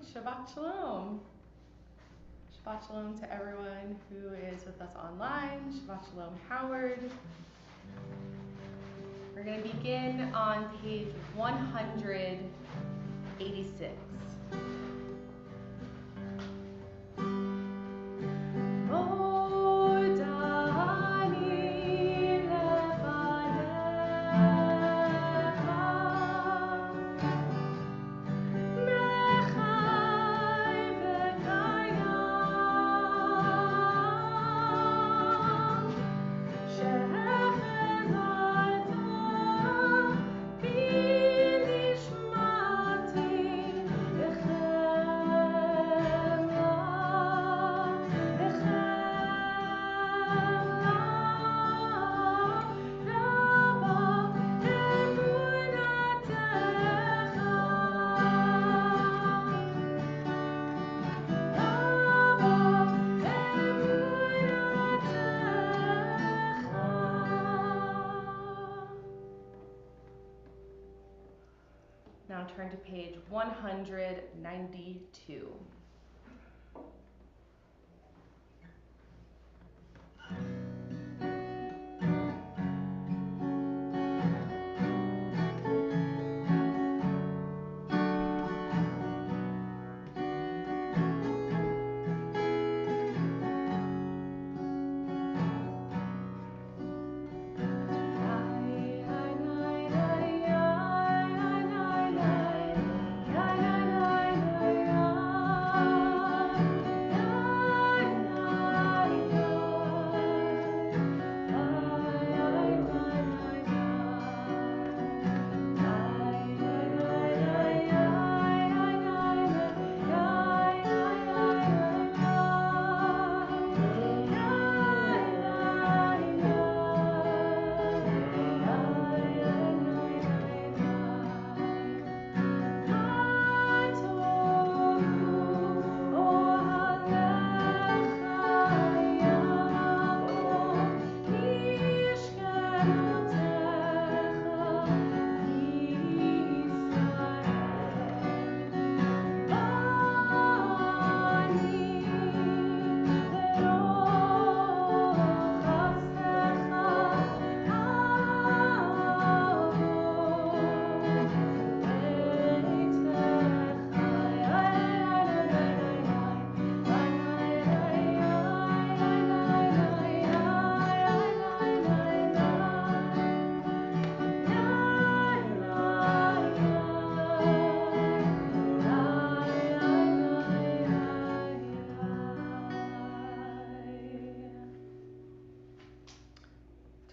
Shabbat Shalom. Shabbat Shalom to everyone who is with us online. Shabbat Shalom, Howard. We're going to begin on page 186. Now turn to page 192.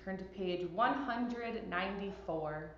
Turn to page 194.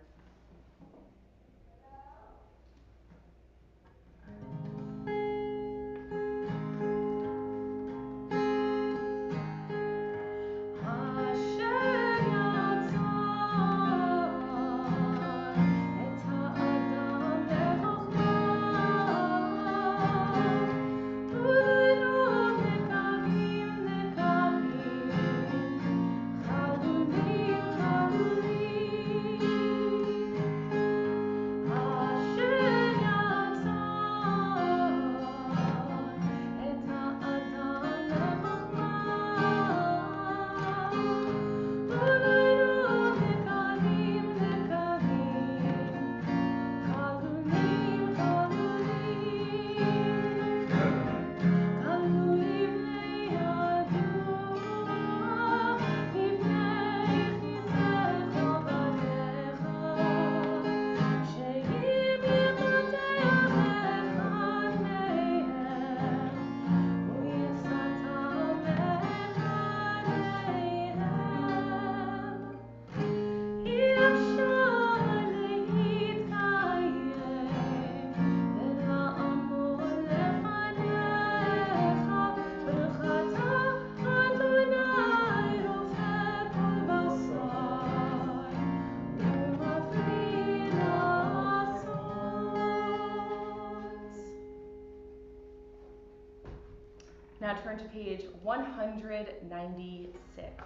Now turn to page 196.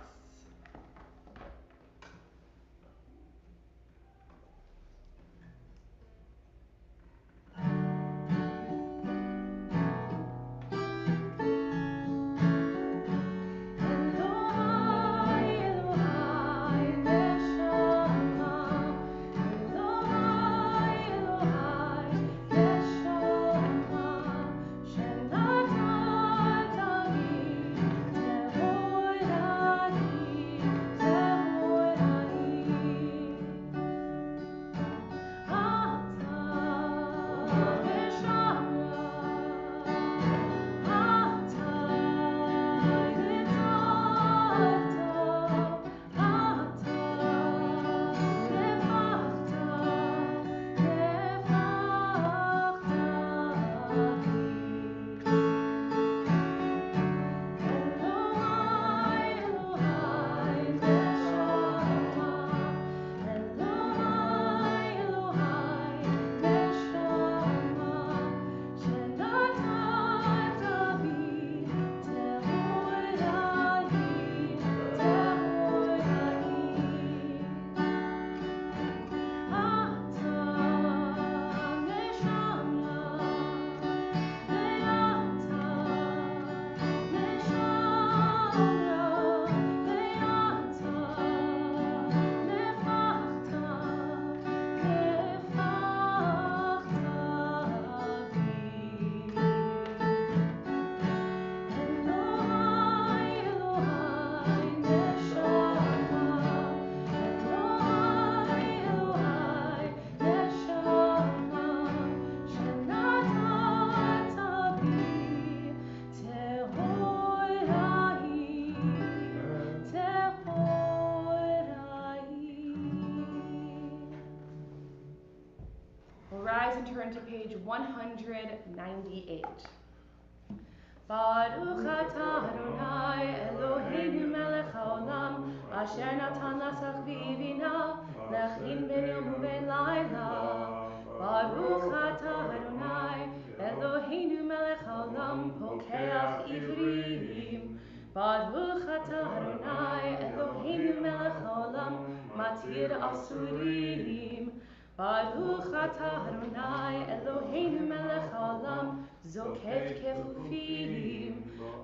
198. Baruch atah Adonai Eloheinu melech haolam asher natan lasach v'ivina lechin ben yom u'ben layla. Baruch atah Adonai Eloheinu melech haolam pokeach ivrim. Baruch atah Adonai Eloheinu melech haolam matir asurim. Baruch atah Adonai Eloheinu melech haolam zokef kefufim.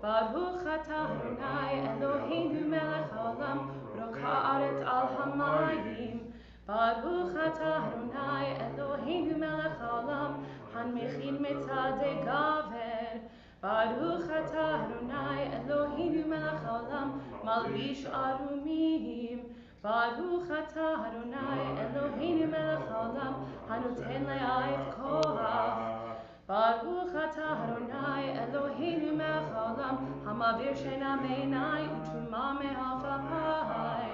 Baruch atah Adonai Eloheinu melech haolam roka aretz al hamayim. Baruch atah Adonai Eloheinu melech haolam hanmechin metzadei gaver. Baruch atah Adonai Eloheinu melech haolam malbish arumim. Baruch atah Adonai Eloheinu melech haolam hanoten le'ayv koach. Baruch atah Adonai Eloheinu melech haolam hamavir sheina me'einai u'truma me'afapai.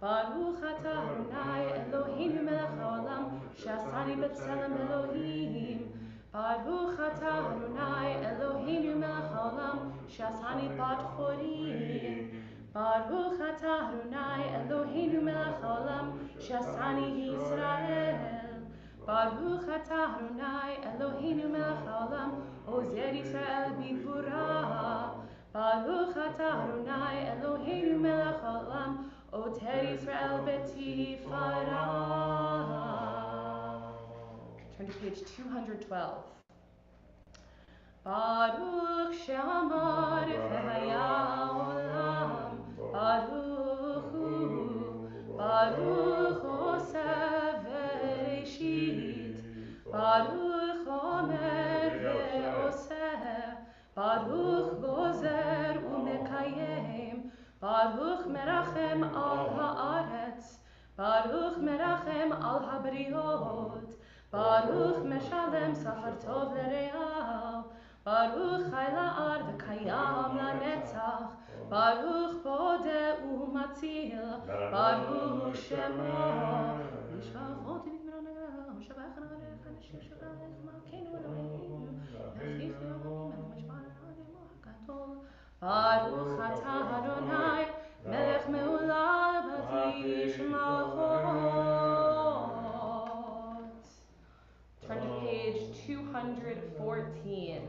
Baruch atah Adonai Eloheinu melech haolam she'asani b'tselem Elohim. Baruch atah Adonai Eloheinu melech haolam she'asani bat chorim. Baruch atah Adonai Eloheinu melech haolam she'asani Yisrael. Baruch atah Adonai Eloheinu melech haolam ozer Yisrael b'gvura. Baruch atah Adonai Eloheinu melech haolam oter Yisrael b'tifara. Turn to page 212. Baruch she'amar v'haya olam. Baruch hu. Baruch oseh v'reshit. Baruch omer ve'oseh. Baruch gozer u'mekayem. Baruch merachem al haaretz. Baruch merachem al habriot. Baruch meshalem sachar tov l're'ah. Baruch chai la'ar v'kayam la'netzach. Baruch bodeh u'matzil. Baruch shemo. Yishvachot v'yitmero ne'ah. Shabach na'arech ha'nashir shabach malkeinu Eloheinu. Yachif Elohim el-mishpar ha'ademo ha'gadol. Baruch atah Adonai melech me'olam b'tish malchot. Turn to page 214.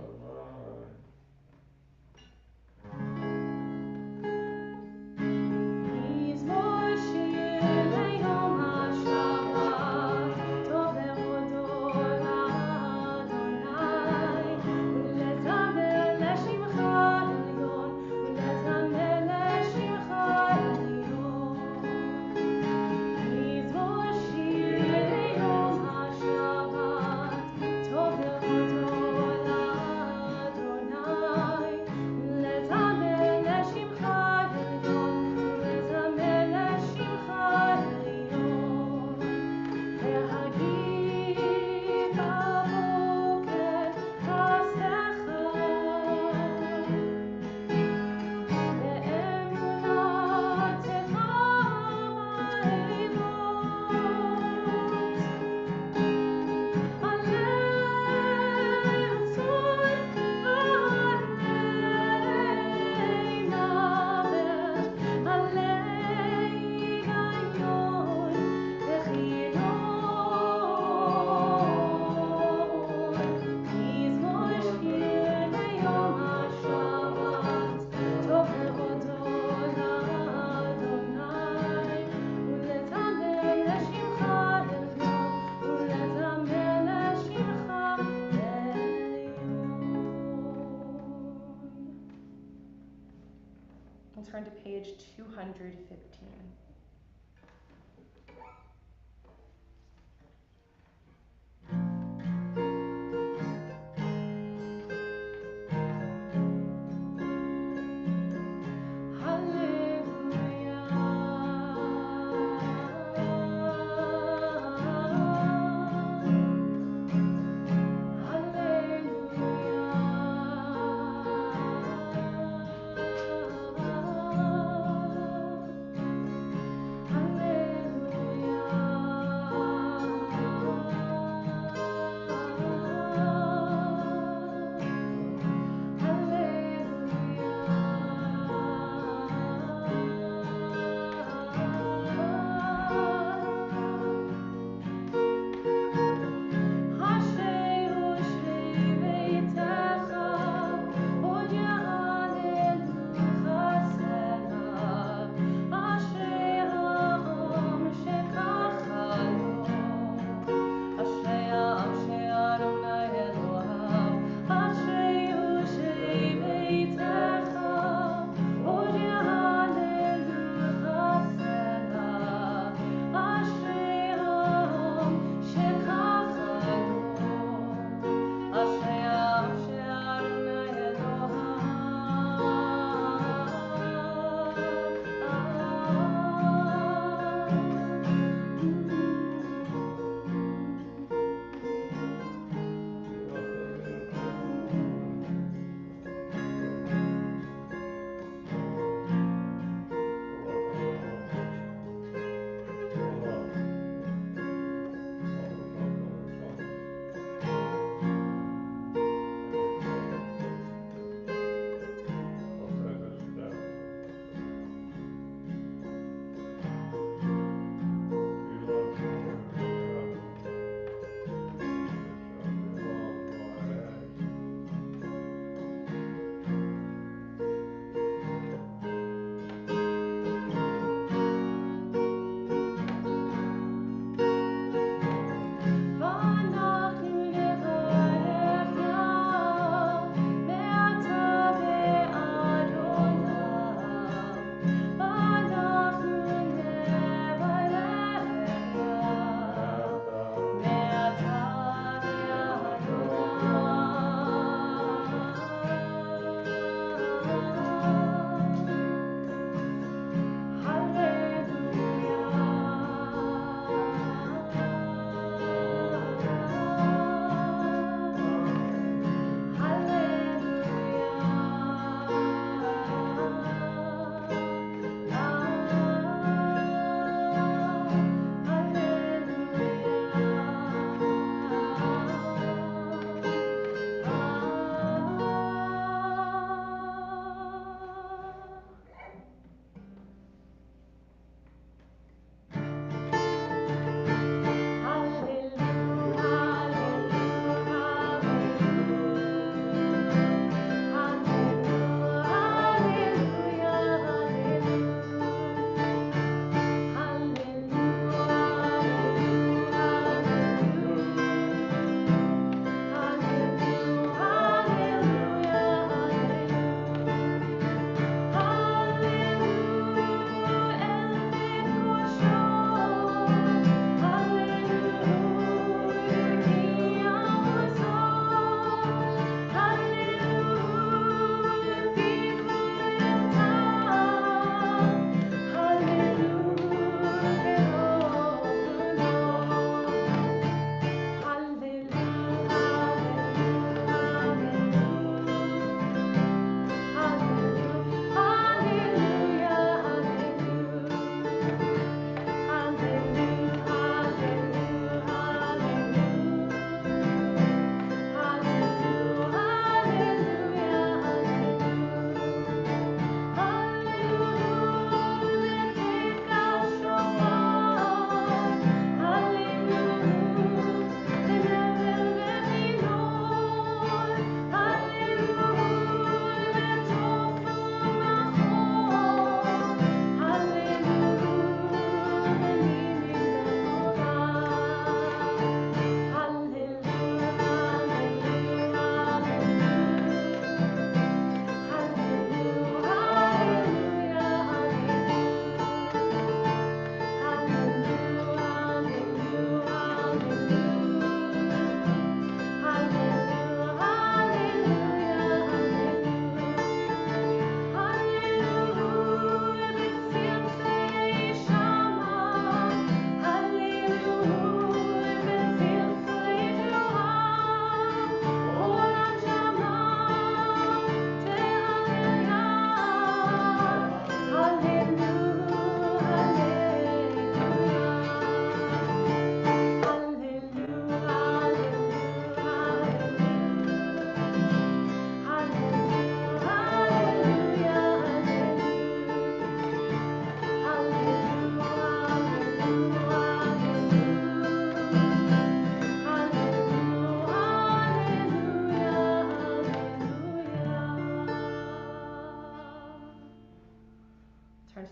Mizmor shir le'yom ha'shabbat, tov le'hodot la'Adonai, u'lezamer le'shimcha elyon, u'lezamer le'shimcha elyon. Mizmor shir le'yom ha'shabbat, tov le'hodot la'Adonai, u'lezamer le'shimcha elyon, u'lezamer le'shimcha elyon. להגיד בבוקר חסדך, ואמונתך בעלילות. הלב צור ועלי נבר, עלי גיון וחיון. מזמור שיר ליום השבת, טוב להודות לאדוני, ולזמר לשמך עליון, ולזמר לשמך עליון. We'll turn to page 215. Hallelujah.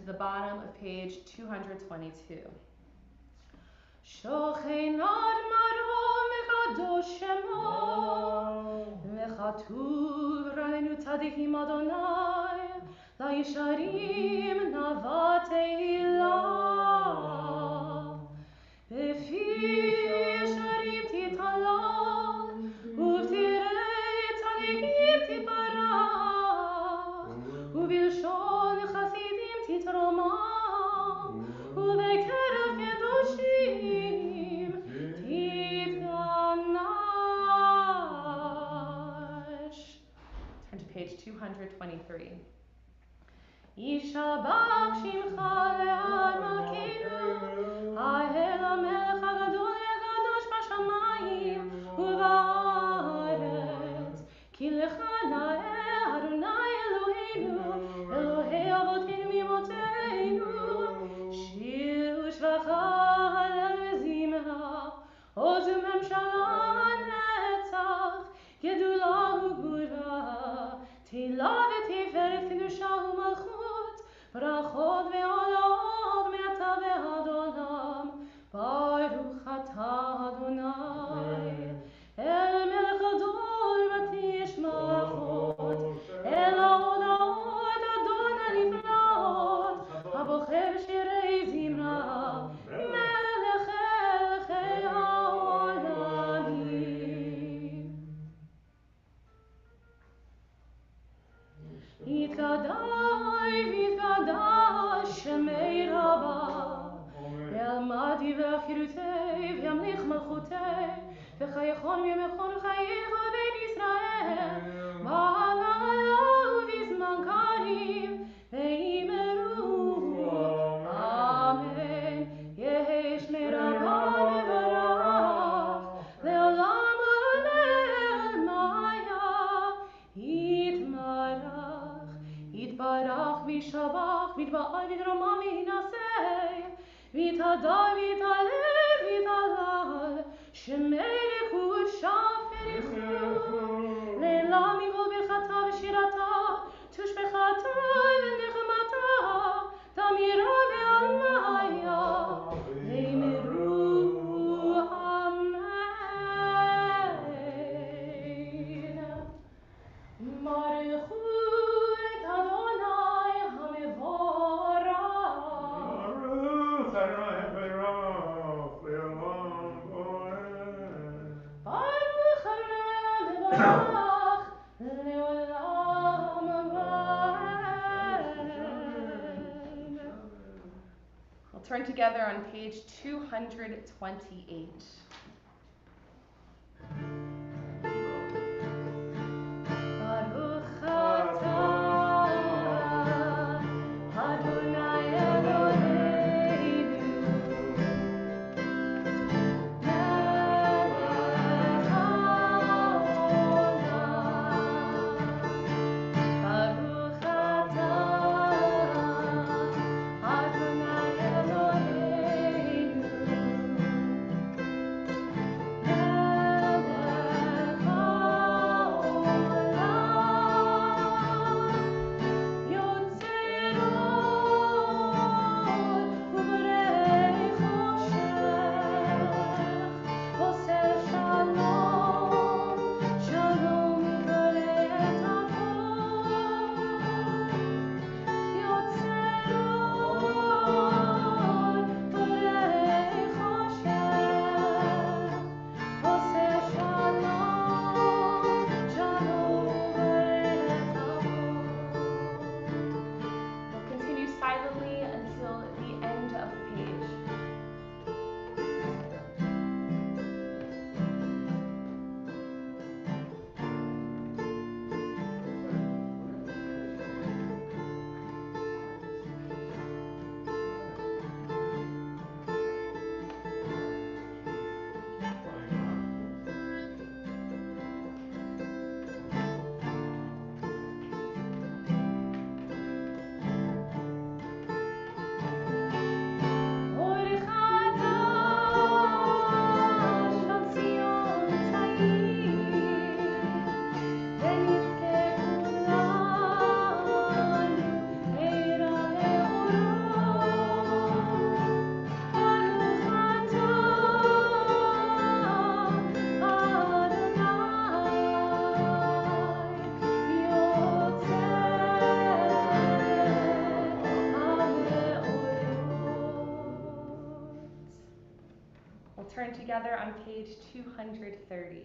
to the bottom of page 222. Shochenad marom v'kadosh shemo v'chatuv ra'inu tzadikim Adonai la'yisharim nava tehillah b'fi yisharim tithalal uv'tirei tzadikim tiparach u'bilshon chasidim titromah u'bekerav kedoshim titganash. Turn to page 223. Yishabach shimcha le'ad malkeinu ha'el hamelech hagadol v'kadosh b'shamayim u'ba'aretz ki lecha na'eh Adonai Eloheinu Elohei avoteinu mimoteinu shir u'shvacha halel v'zimra oz u'memshala netzach gedulah u'gvura tehillah v'tiferet kedusha u'malchut brachot ve'olot me'ata ve'ad olam baruch atah Adonai el melech gadol v'tish malachot el ha'oda'ot Adon ha'niflaot ha'bocher shirei zimra melech elchei ha'olamim. Yitkadai v'yitkadash shemei rabah ve'almadi ve'achirutei ve'amlich malchutei ve'chayechon v'yemechon v'chayecho bein Yisrael v'halalau v'zman karim ve'imeru Amen yesh merabah mevarach le'olam u'le'el maya yitmarach yitbarach v'yishabach v'yitba'al v'yitramam v'yinaseh v'yitadar v'yitalel v'yitalal shemei likud shafer yichud le'ela mikol birchata v'shirata tushbechata v'nechemata tamira ve'almaya ve'imiru Amen. Baruch hu et Adonai hamevorach. Baruch Adonai hamevorach le'olam bo'ed. Baruch Adonai hamevorach le'olam bo'ed. We'll turn together on page 228. Baruch atah Adonai Eloheinu melech haolam. Baruch atah Adonai Eloheinu turn together on page 230.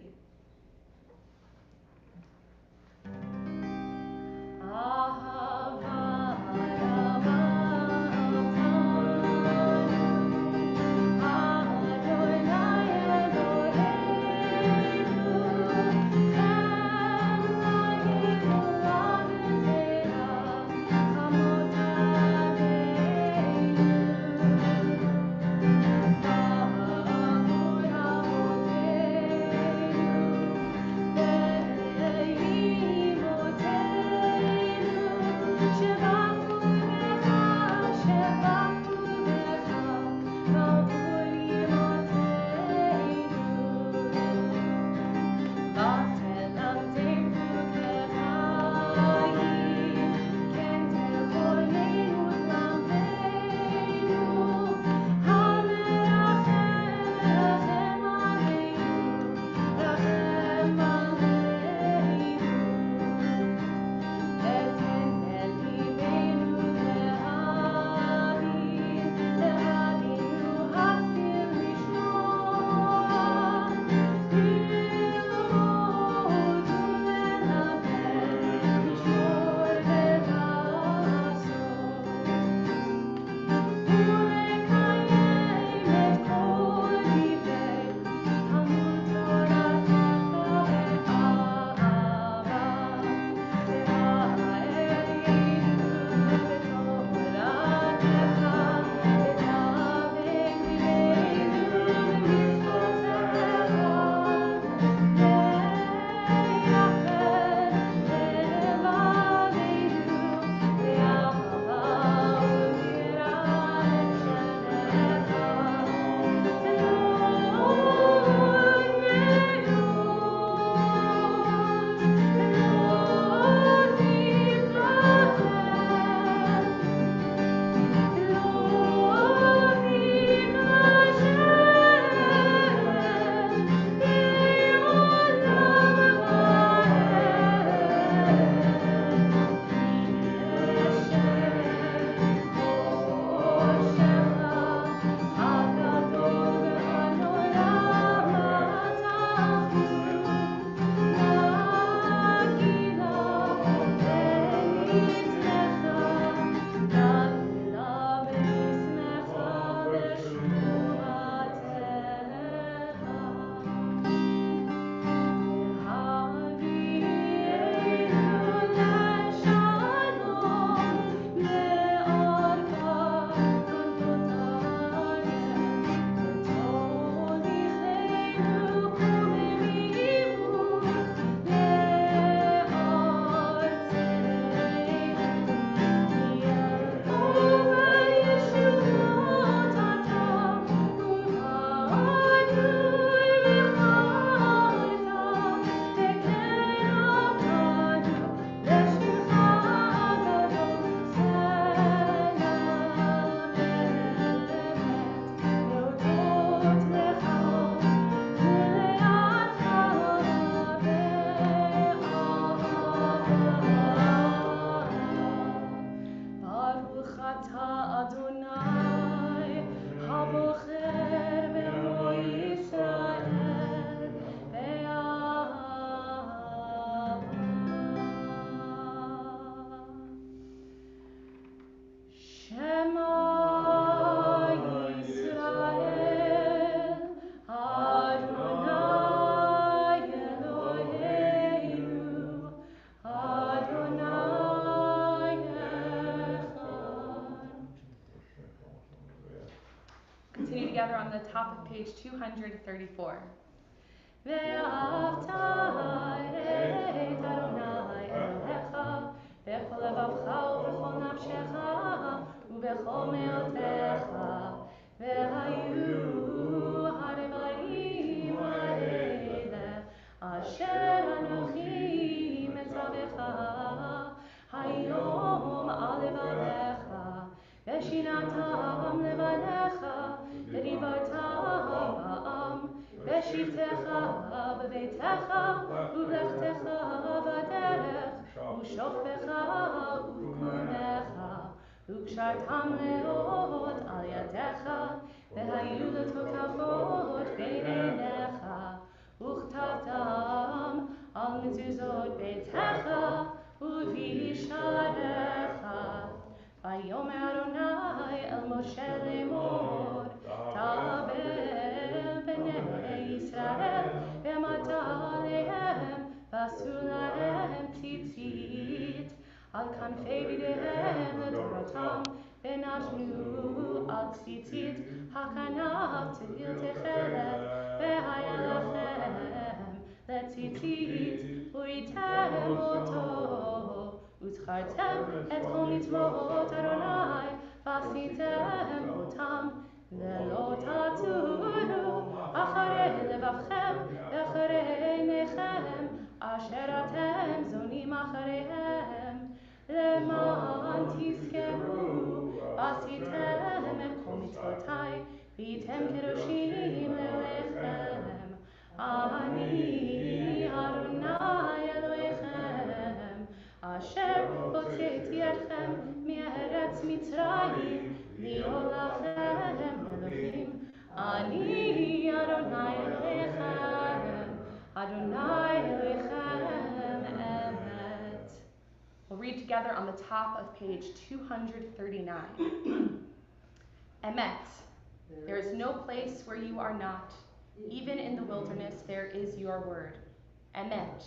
Continue together on the top of page 234. ואהבת את אדוני אלוהיך בכל לבבך ובכל נפשך ובכל מאודך, והיו הדברים האלה אשר אנוכי מצווך היום על לבביך, ושיננתם לבניך ודיברתם בעם בשבתך בביתך ובלכתך בדרך וקשרתם מאוד על ידיך, והיו לתוקפות בעיניך, וכתבתם על מזוזות ביתך ובשעריך. ויאמר אדוני אל משה לאמור, דבר בני ישראל ואמרת עליהם, ועשו להם ציצית על כנפי בגדיהם לדורותם, ונתנו על ציצית הכנף תהיל תכלת, והיה לכם לציצית וריתם אותו, וזכרתם את כל מצוות אדוני ועשיתם אותם, ולא תטורו אחרי לבבכם ואחרי עיניכם אשר אתם זונים אחריהם, למען תזכרו ועשיתם את כל מצוותי והייתם קדושים לאלוהיכם. אני אדוני אלוהיכם אשר הוצאתי אתכם מארץ מצרים להיות לכם אלוהים. אני אדוני אלוהיכם, אדוני אלוהיכם emet. We'll read together on the top of page 239. Emet, there is no place where you are not. Even in the wilderness there is your word. Emet,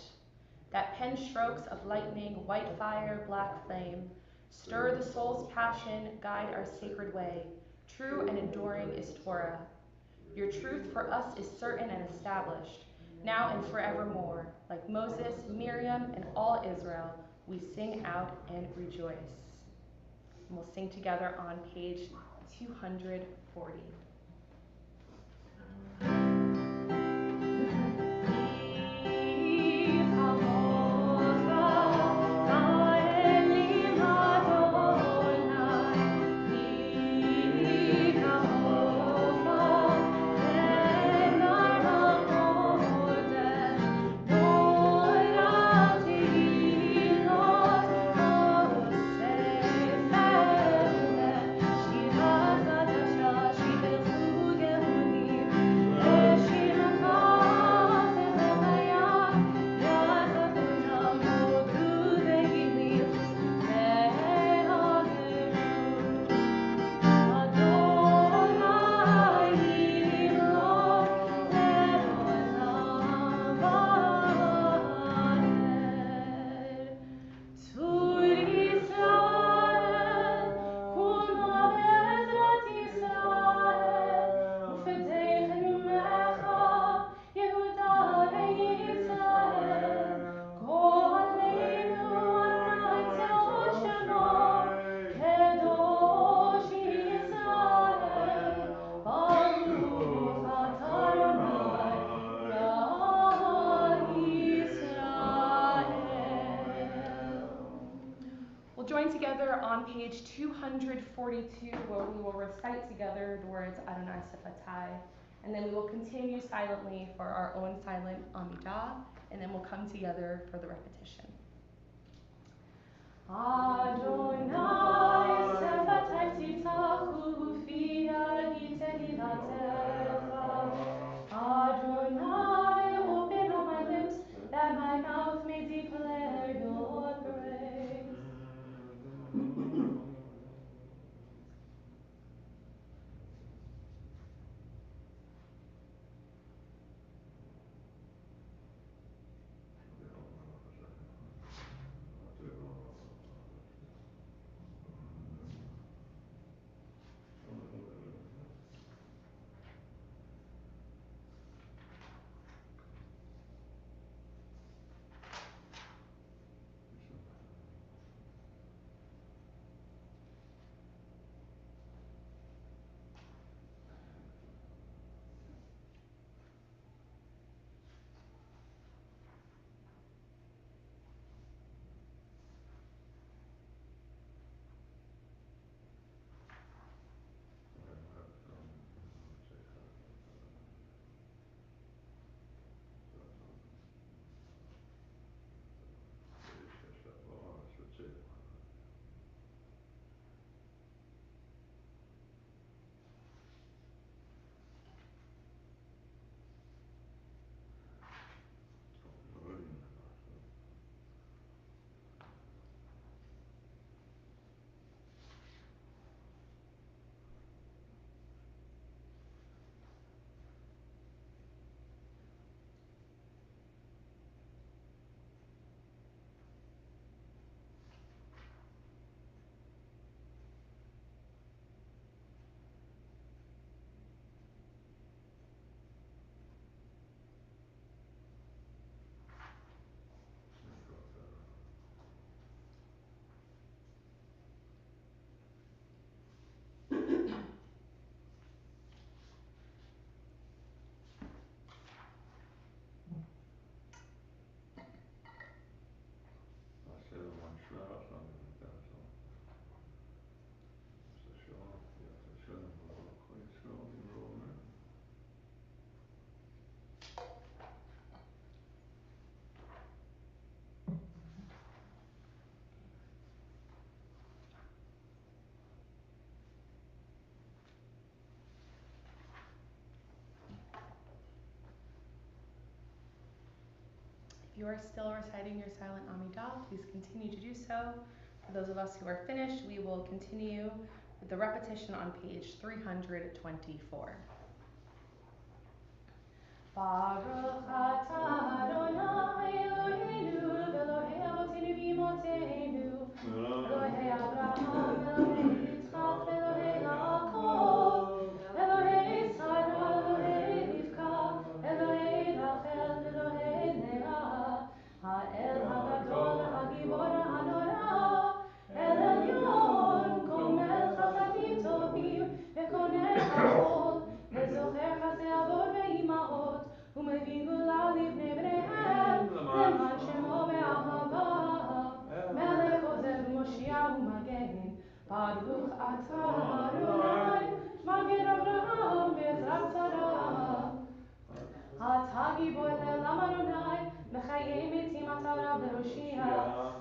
that pen strokes of lightning, white fire, black flame, stir the soul's passion, guide our sacred way. True and enduring is Torah. Your truth for us is certain and established, now and forevermore. Like Moses, Miriam, and all Israel, we sing out and rejoice. And we'll sing together on page 240. Join together on page 242, where we will recite together the words Adonai Sefatai, and then we will continue silently for our own silent Amidah, and then we'll come together for the repetition. Adonai Sefatai tzitachu fi agitehi latecha. Adonai, open all my lips, that my mouth may declare your praise. If you are still reciting your silent Amidah, please continue to do so. For those of us who are finished, we will continue with the repetition on page 324. Baruch atah Adonai Eloheinu v'Elohei Avotenu v'Imotenu Elohei Abraham Elohei Yitzchak Elohei Yaakov Elohei Sarah Elohei Rivka Elohei Rachel Elohei Leah Ha'el Hagadol Hagibor Hanora El Elyon Gomel Chassadim Tovim Vekoneh Ha'ol וזוכר חסדי אבות ואימהות ומביא גאולה לבני בניהם למען שמו באהבה מלך עוזר ומושיע ומגן ברוך אתה אדוני מגן אברהם בעזרת שרה אתה גיבור לעם אדוני מחיי מתים אתה רב להושיע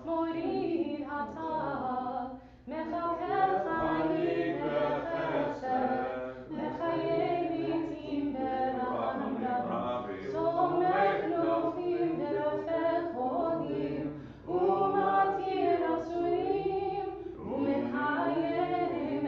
מוריד הטל מכלכל חיים בחסד מחיי מתים ברחמים רבים סומך נופלים ורופא חולים ומתיר אסורים ומקיים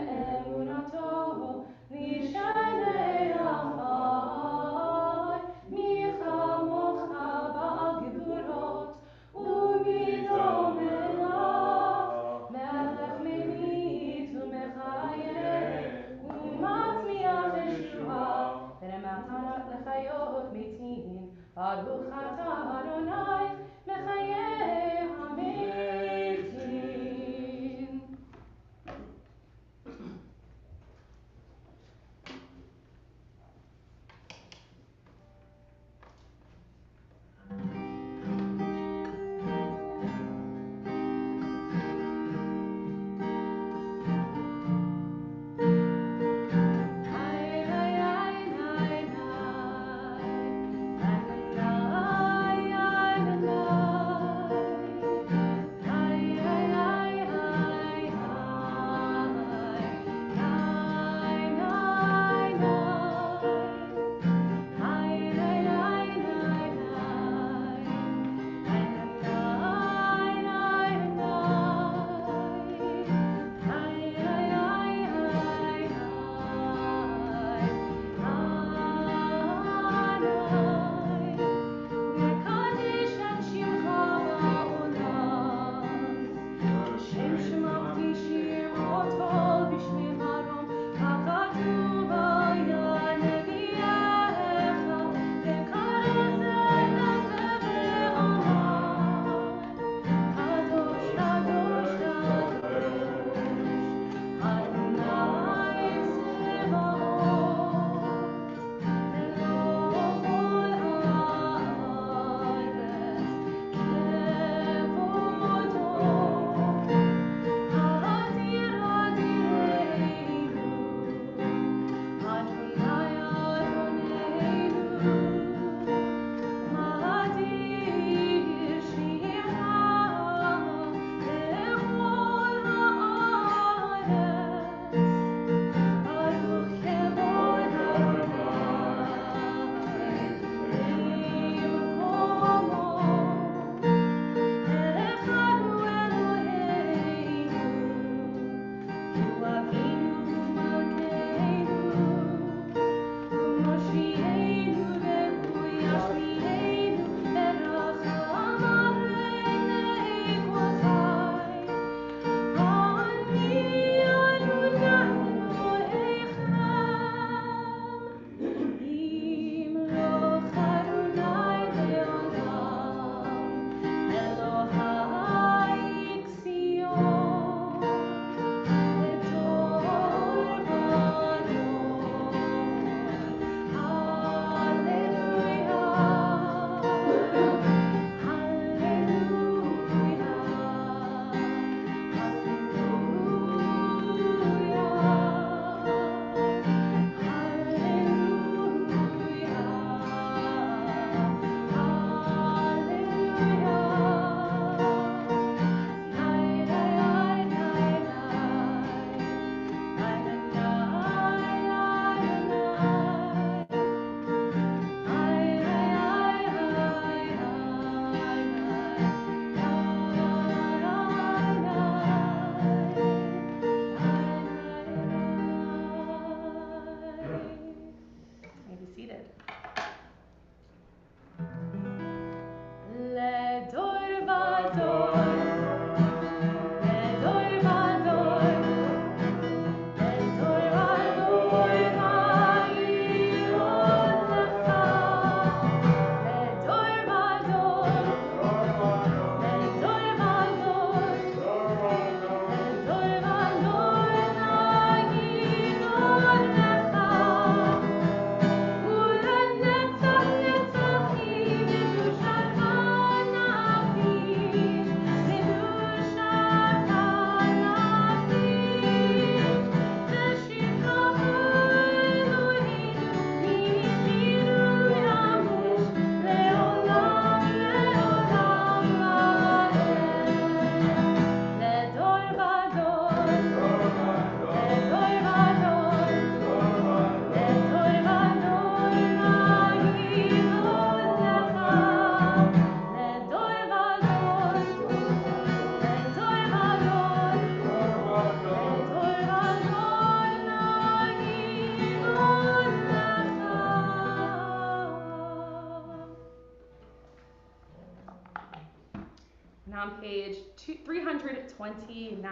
329.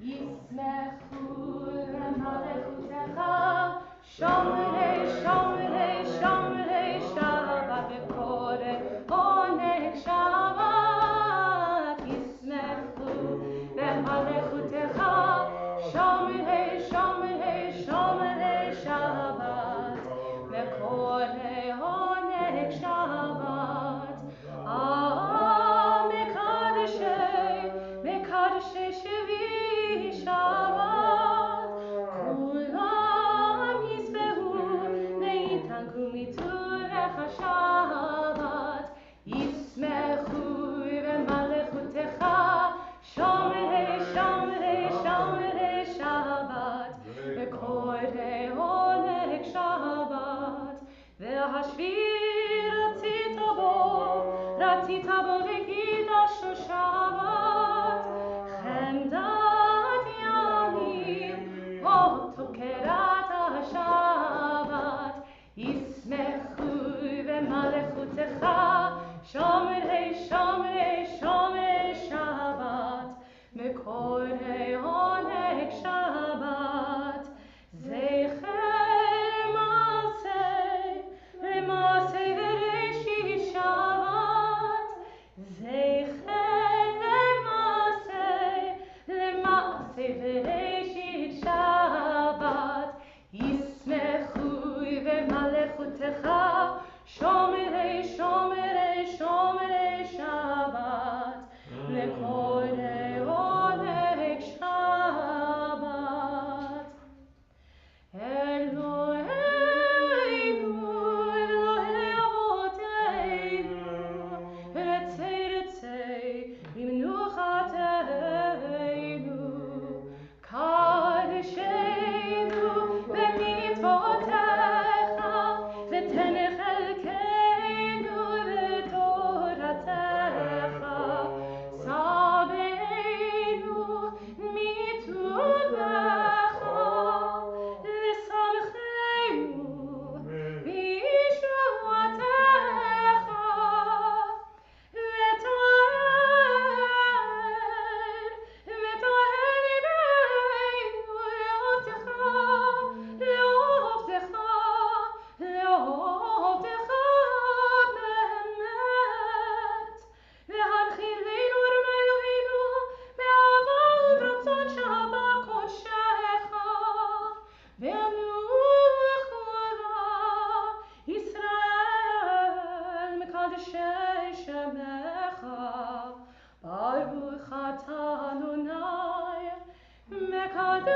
Yismechu v'malechutecha, shomrei, shomrei, shomrei Shabbat v'koreh oneg Shabbat. Yismechu v'malechutecha, shomrei, shomrei, shomrei Shabbat v'koreh oneg Shabbat. Mekadeshei Shvi Shabbat, Kulam Yisbehu Veitanku Miturecha Shabbat, Yismechu V'malechutecha, Shomrei, Shomrei, Shomrei Shabbat, V'koreh oneg Shabbat, V'hashvi Ratzita bo v'kidashu Shabbat, Chemdat Yamim, Tokerat HaShabbat, Yismechu v'malechutecha, Shomrei, Shomrei, Shomrei Shabbat, V'koreh oneg Shabbat, Zecher L'maaseh v'reishit Shabbat, Zecher L'maaseh v'reishit Shabbat, Yismechu v'malechutecha, Shomrei, Shomrei, Shomrei Shabbat, V'koreh oneg Shabbat. Eloheinu, Elohei Avoteinu, Retzei, Retzei, B'menuchateinu, Kadesheinu b'mitzvotecha, V'tenech chelkeinu b'toratecha, Sabeinu mituvecha, L'samcheinu b'yeshuatecha, V'toher libeinu le'ovtecha be'emet, V'hanchileinu Adonai Eloheinu be'ahava u'b'ratzon shehaba'kodshecha, Ve'anuchula Yisrael Mekadeshei Shemecha, Baruch atah Adonai Mekadesh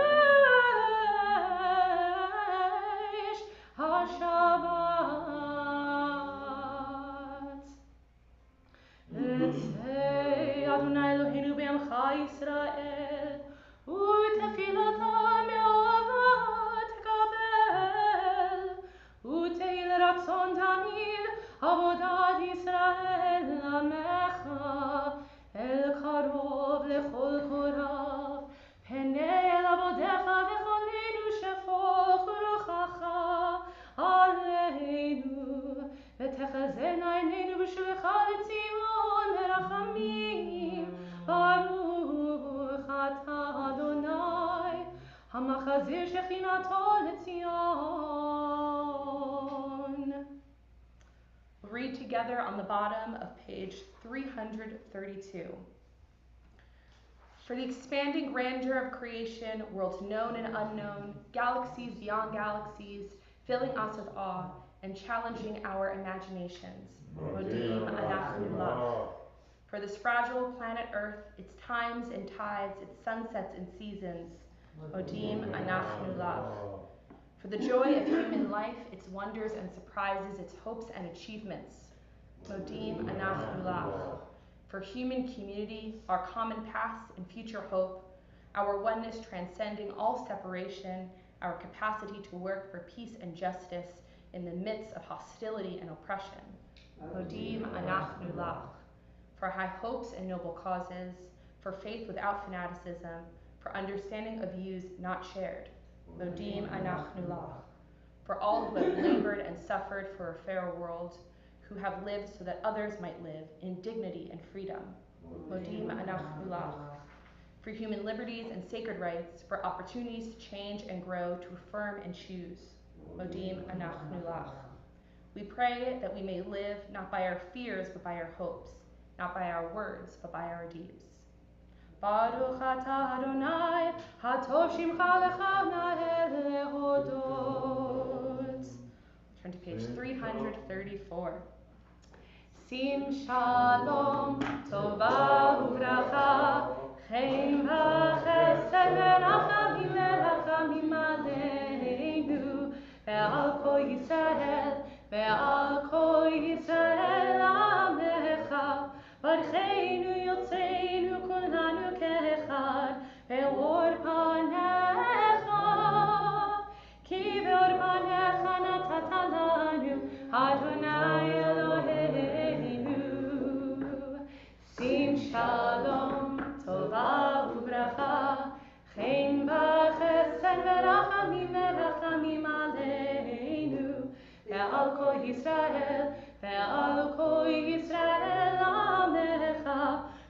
HaShabbat. Etzei Adonai Eloheinu be'amcha Yisrael, U'tefilata me'ahava tekabel, U'tei l'ratzon tamid avodat Yisrael amecha, El karov lechol korav, Penei el avodecha v'choleinu shefoch ruchacha aleinu, V'techazena eineinu b'shulecha l'tzion rachamim, Baruch atah Adonai, Hamachazir shechinato l'tzion. We'll read together on the bottom of page 332. For the expanding grandeur of creation, worlds known and unknown, galaxies beyond galaxies, filling us with awe and challenging our imaginations. Modim anachnu lach. For this fragile planet Earth, its times and tides, its sunsets and seasons. Modim anachnu lach. For the joy of human life, its wonders and surprises, its hopes and achievements. Modim anachnu lach. For human community, our common past and future hope, our oneness transcending all separation, our capacity to work for peace and justice in the midst of hostility and oppression. Modim anachnu lach. For high hopes and noble causes, for faith without fanaticism, for understanding of views not shared. Modim anachnu lach. For all who have labored and suffered for a fairer world, who have lived so that others might live in dignity and freedom. Modim anachnu lach. For human liberties and sacred rights, for opportunities to change and grow, to affirm and choose. Modim anachnu lach. We pray that we may live not by our fears but by our hopes, not by our words but by our deeds. Baruch atah Adonai, hatov shimcha lechana'el lehodot. Turn to page 334. Sim shalom, tova uvracha, chen v'chesed v'rachamim v'rachamim aleinu, ve'al kol Yisrael, ve'al kol Yisrael amecha, barcheinu yotzeinu kulanu ke'echad, ve'or panecha, ki ve'or panecha natata lanu, Adonai Eloheinu. Sim shalom, tova uvracha, chen v'chesed v'rachamim v'rachamim aleinu, ve'al kol Yisrael, ve'al kol Yisrael amecha,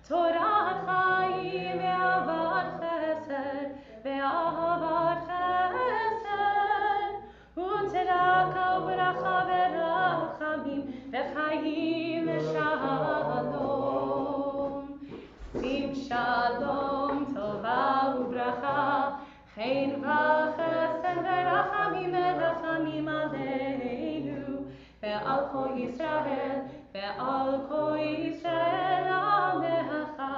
Torah chayim ve'avat chesed, ve'avat chesed, u'tzedaka u'bracha ve'rachamim, ve'chayim ve'shalom. Sim shalom, tova u'bracha, chen v'chesed ve'rachamim ve'rachamim aleinu, ve'al kol Yisrael, ve'al kol Yisrael amecha,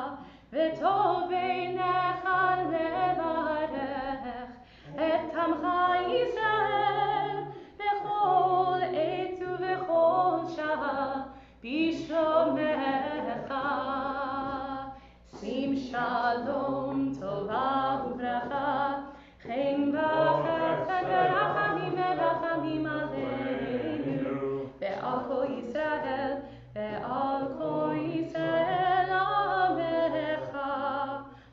ve'tov beinecha levarech et amcha Yisrael, v'chol eit u'v'chol shah b'shlomecha. Sim shalom, tova u'bracha, chen v'chesed v'rachamim ve'rachamim aleinu, ve'al kol Yisrael, ve'al kol Yisrael amecha.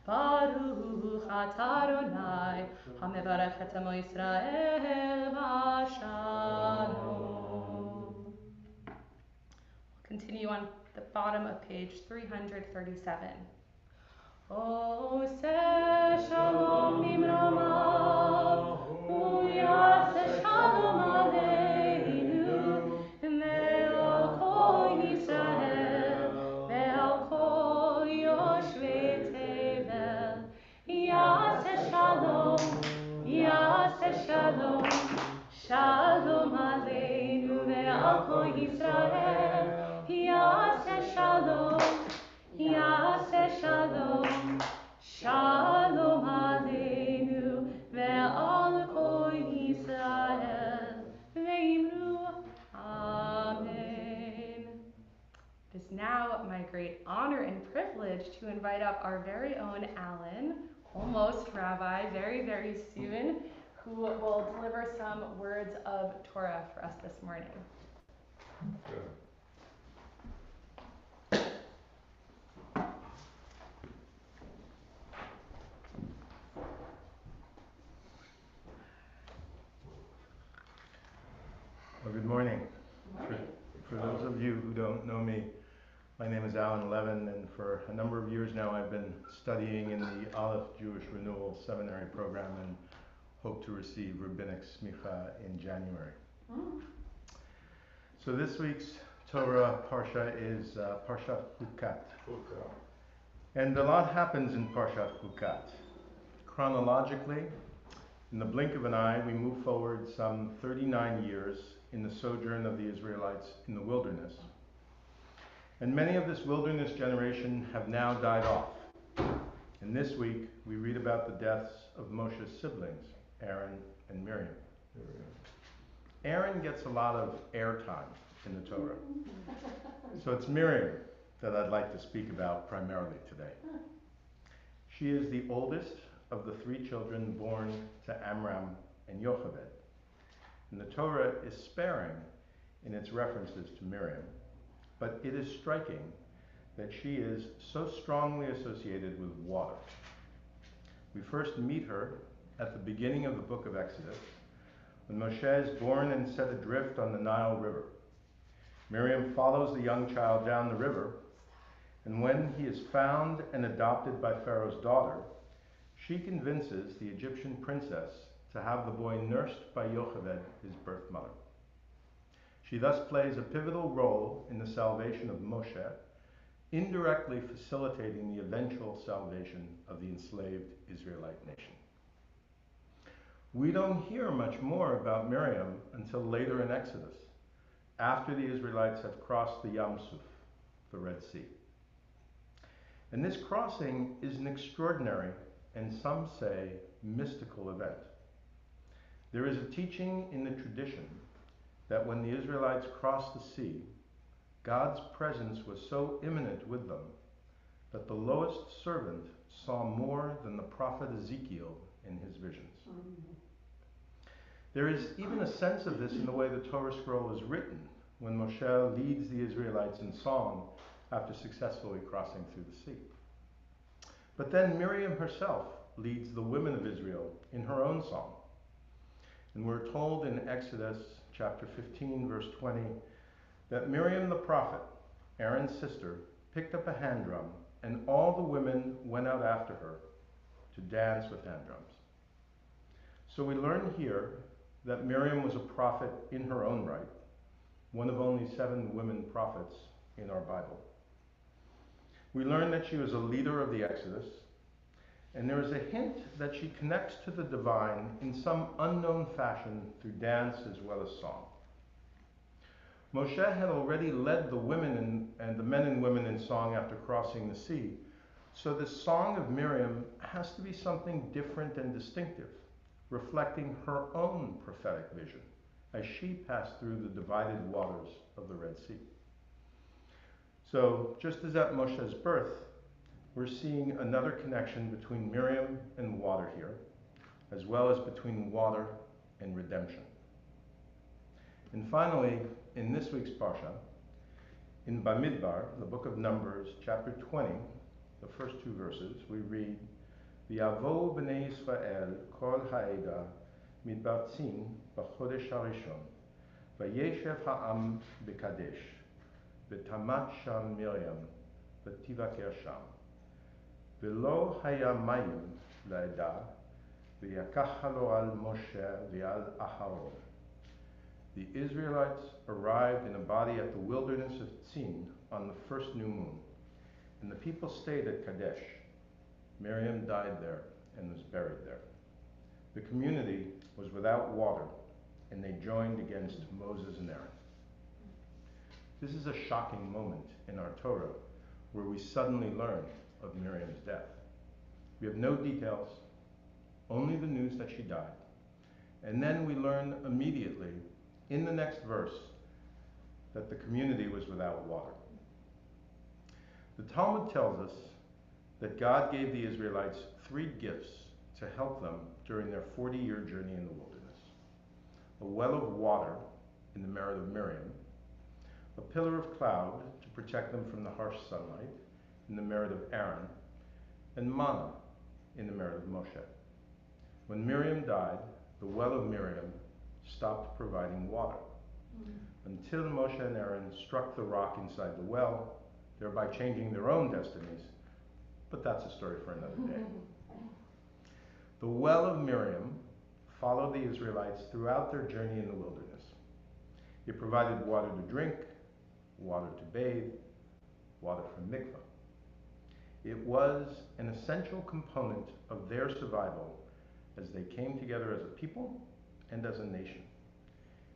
Baruch atah Adonai, hamevarech et amo Yisrael v'shalom. Continue on the bottom of page 337. Oseh shalom bimromav, u'yaseh shalom aleinu, ve'al kol Yisrael, ve'al kol yoshvei tevel, yaseh shalom, shalom aleinu, ve'al kol Yisrael, yaseh shalom, shalom aleinu, ve'al kol Yisrael, ve'imru amen. It is now my great honor and privilege to invite up our very own Alan, almost rabbi, very, very soon, who will deliver some words of Torah for us this morning. Good. Well, good morning. For those of you who don't know me, my name is Alan Levin, and for a number of years now I've been studying in the Aleph Jewish Renewal Seminary program and hope to receive rabbinic smicha in January. So this week's Torah Parsha is Parshat Hukat. And a lot happens in Parshat Hukat. Chronologically, in the blink of an eye, we move forward some 39 years in the sojourn of the Israelites in the wilderness. And many of this wilderness generation have now died off. And this week, we read about the deaths of Moshe's siblings, Aaron and Miriam. Aaron gets a lot of airtime in the Torah. So it's Miriam that I'd like to speak about primarily today. She is the oldest of the three children born to Amram and Yocheved. And the Torah is sparing in its references to Miriam, but it is striking that she is so strongly associated with water. We first meet her at the beginning of the book of Exodus, when Moshe is born and set adrift on the Nile River. Miriam follows the young child down the river, And when he is found and adopted by Pharaoh's daughter, she convinces the Egyptian princess to have the boy nursed by Yocheved, his birth mother. She thus plays a pivotal role in the salvation of Moshe, indirectly facilitating the eventual salvation of the enslaved Israelite nation. We don't hear much more about Miriam until later in Exodus, after the Israelites have crossed the Yam Suf, the Red Sea. And this crossing is an extraordinary, and some say mystical event. There is a teaching in the tradition that when the Israelites crossed the sea, God's presence was so imminent with them that the lowest servant saw more than the prophet Ezekiel in his visions. There is even a sense of this in the way the Torah scroll is written when Moshe leads the Israelites in song after successfully crossing through the sea. But then Miriam herself leads the women of Israel in her own song. And we're told in Exodus chapter 15, verse 20, that Miriam the prophet, Aaron's sister, picked up a hand drum, and all the women went out after her to dance with hand drums. So we learn here that Miriam was a prophet in her own right, one of only 7 women prophets in our Bible. We learn that she was a leader of the Exodus, and there is a hint that she connects to the divine in some unknown fashion through dance as well as song. Moshe had already led the women and the men and women in song after crossing the sea, so the song of Miriam has to be something different and distinctive, reflecting her own prophetic vision as she passed through the divided waters of the Red Sea. So, just as at Moshe's birth, we're seeing another connection between Miriam and water here, as well as between water and redemption. And finally, in this week's Parsha, in Bamidbar, the book of Numbers, chapter 20, the first 2 verses, we read, V'yavo b'nei Yisrael kol ha'eda midbar tzin b'chodesh harishon, v'yeshev ha'am b'kadesh, v'tamat sham Miriam, v'tivaker sham, v'lo haya mayim la'eda, v'yakach halo al Moshe v'al Aharon. The Israelites arrived in a body at the wilderness of Tzin on the first new moon, and the people stayed at Kadesh. Miriam died there and was buried there. The community was without water, and they joined against Moses and Aaron. This is a shocking moment in our Torah where we suddenly learn of Miriam's death. We have no details, only the news that she died. And then we learn immediately in the next verse that the community was without water. The Talmud tells us that God gave the Israelites 3 gifts to help them during their 40-year journey in the wilderness. A well of water in the merit of Miriam, a pillar of cloud to protect them from the harsh sunlight in the merit of Aaron, and manna in the merit of Moshe. When Miriam died, the well of Miriam stopped providing water until Moshe and Aaron struck the rock inside the well, thereby changing their own destinies, but that's a story for another day. The well of Miriam followed the Israelites throughout their journey in the wilderness. It provided water to drink, water to bathe, water for mikvah. It was an essential component of their survival as they came together as a people and as a nation.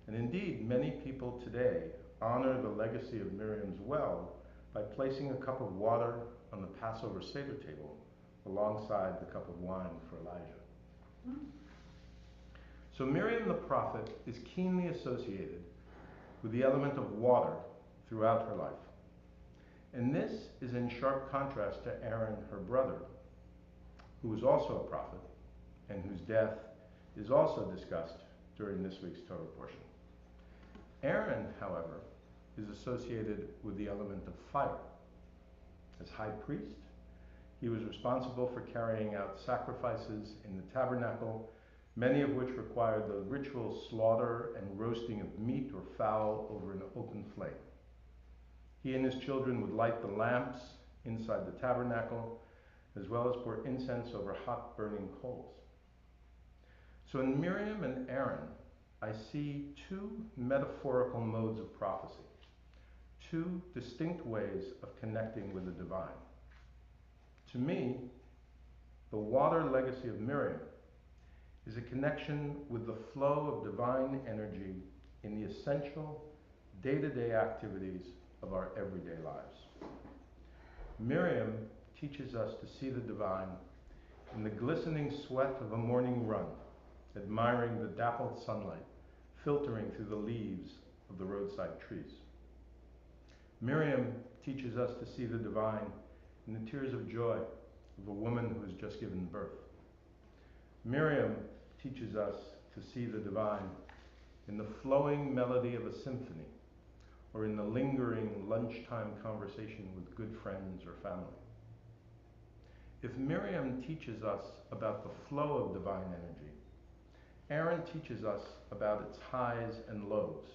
And indeed, many people today honor the legacy of Miriam's well by placing a cup of water on the Passover Seder table alongside the cup of wine for Elijah. So Miriam the prophet is keenly associated with the element of water throughout her life. And this is in sharp contrast to Aaron, her brother, who was also a prophet and whose death is also discussed during this week's Torah portion. Aaron, however, is associated with the element of fire. As high priest, he was responsible for carrying out sacrifices in the tabernacle, many of which required the ritual slaughter and roasting of meat or fowl over an open flame. He and his children would light the lamps inside the tabernacle, as well as pour incense over hot burning coals. So in Miriam and Aaron, I see two metaphorical modes of prophecy, two distinct ways of connecting with the divine. To me, the water legacy of Miriam is a connection with the flow of divine energy in the essential day-to-day activities of our everyday lives. Miriam teaches us to see the divine in the glistening sweat of a morning run, admiring the dappled sunlight filtering through the leaves of the roadside trees. Miriam teaches us to see the divine in the tears of joy of a woman who has just given birth. Miriam teaches us to see the divine in the flowing melody of a symphony, or in the lingering lunchtime conversation with good friends or family. If Miriam teaches us about the flow of divine energy, Aaron teaches us about its highs and lows,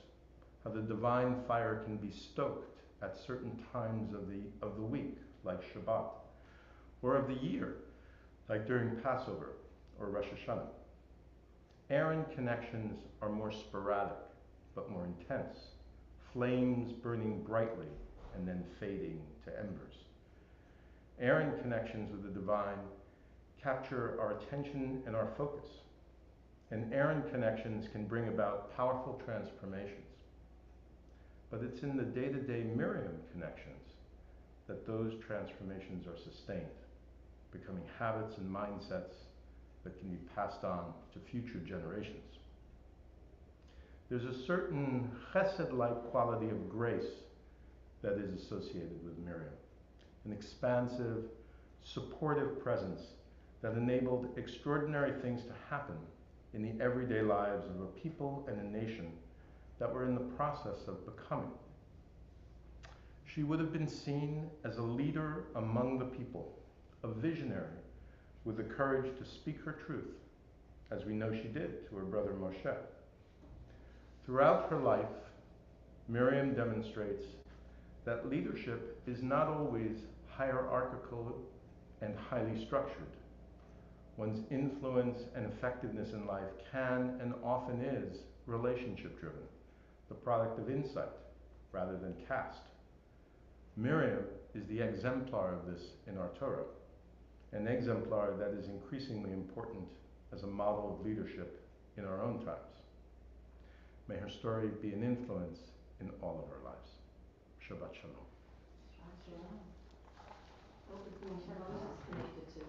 how the divine fire can be stoked at certain times of the week, like Shabbat, or of the year, like during Passover or Rosh Hashanah. Aaron connections are more sporadic, but more intense, flames burning brightly and then fading to embers. Aaron connections with the divine capture our attention and our focus, and Aaron connections can bring about powerful transformations. But it's in the day-to-day Miriam connections that those transformations are sustained, becoming habits and mindsets that can be passed on to future generations. There's a certain chesed-like quality of grace that is associated with Miriam, an expansive, supportive presence that enabled extraordinary things to happen in the everyday lives of a people and a nation that were in the process of becoming. She would have been seen as a leader among the people, a visionary with the courage to speak her truth, as we know she did to her brother Moshe. Throughout her life, Miriam demonstrates that leadership is not always hierarchical and highly structured. One's influence and effectiveness in life can and often is relationship driven, the product of insight rather than caste. Miriam is the exemplar of this in our Torah, an exemplar that is increasingly important as a model of leadership in our own times. May her story be an influence in all of our lives. Shabbat Shalom. Shalom. What would be Moses connected to?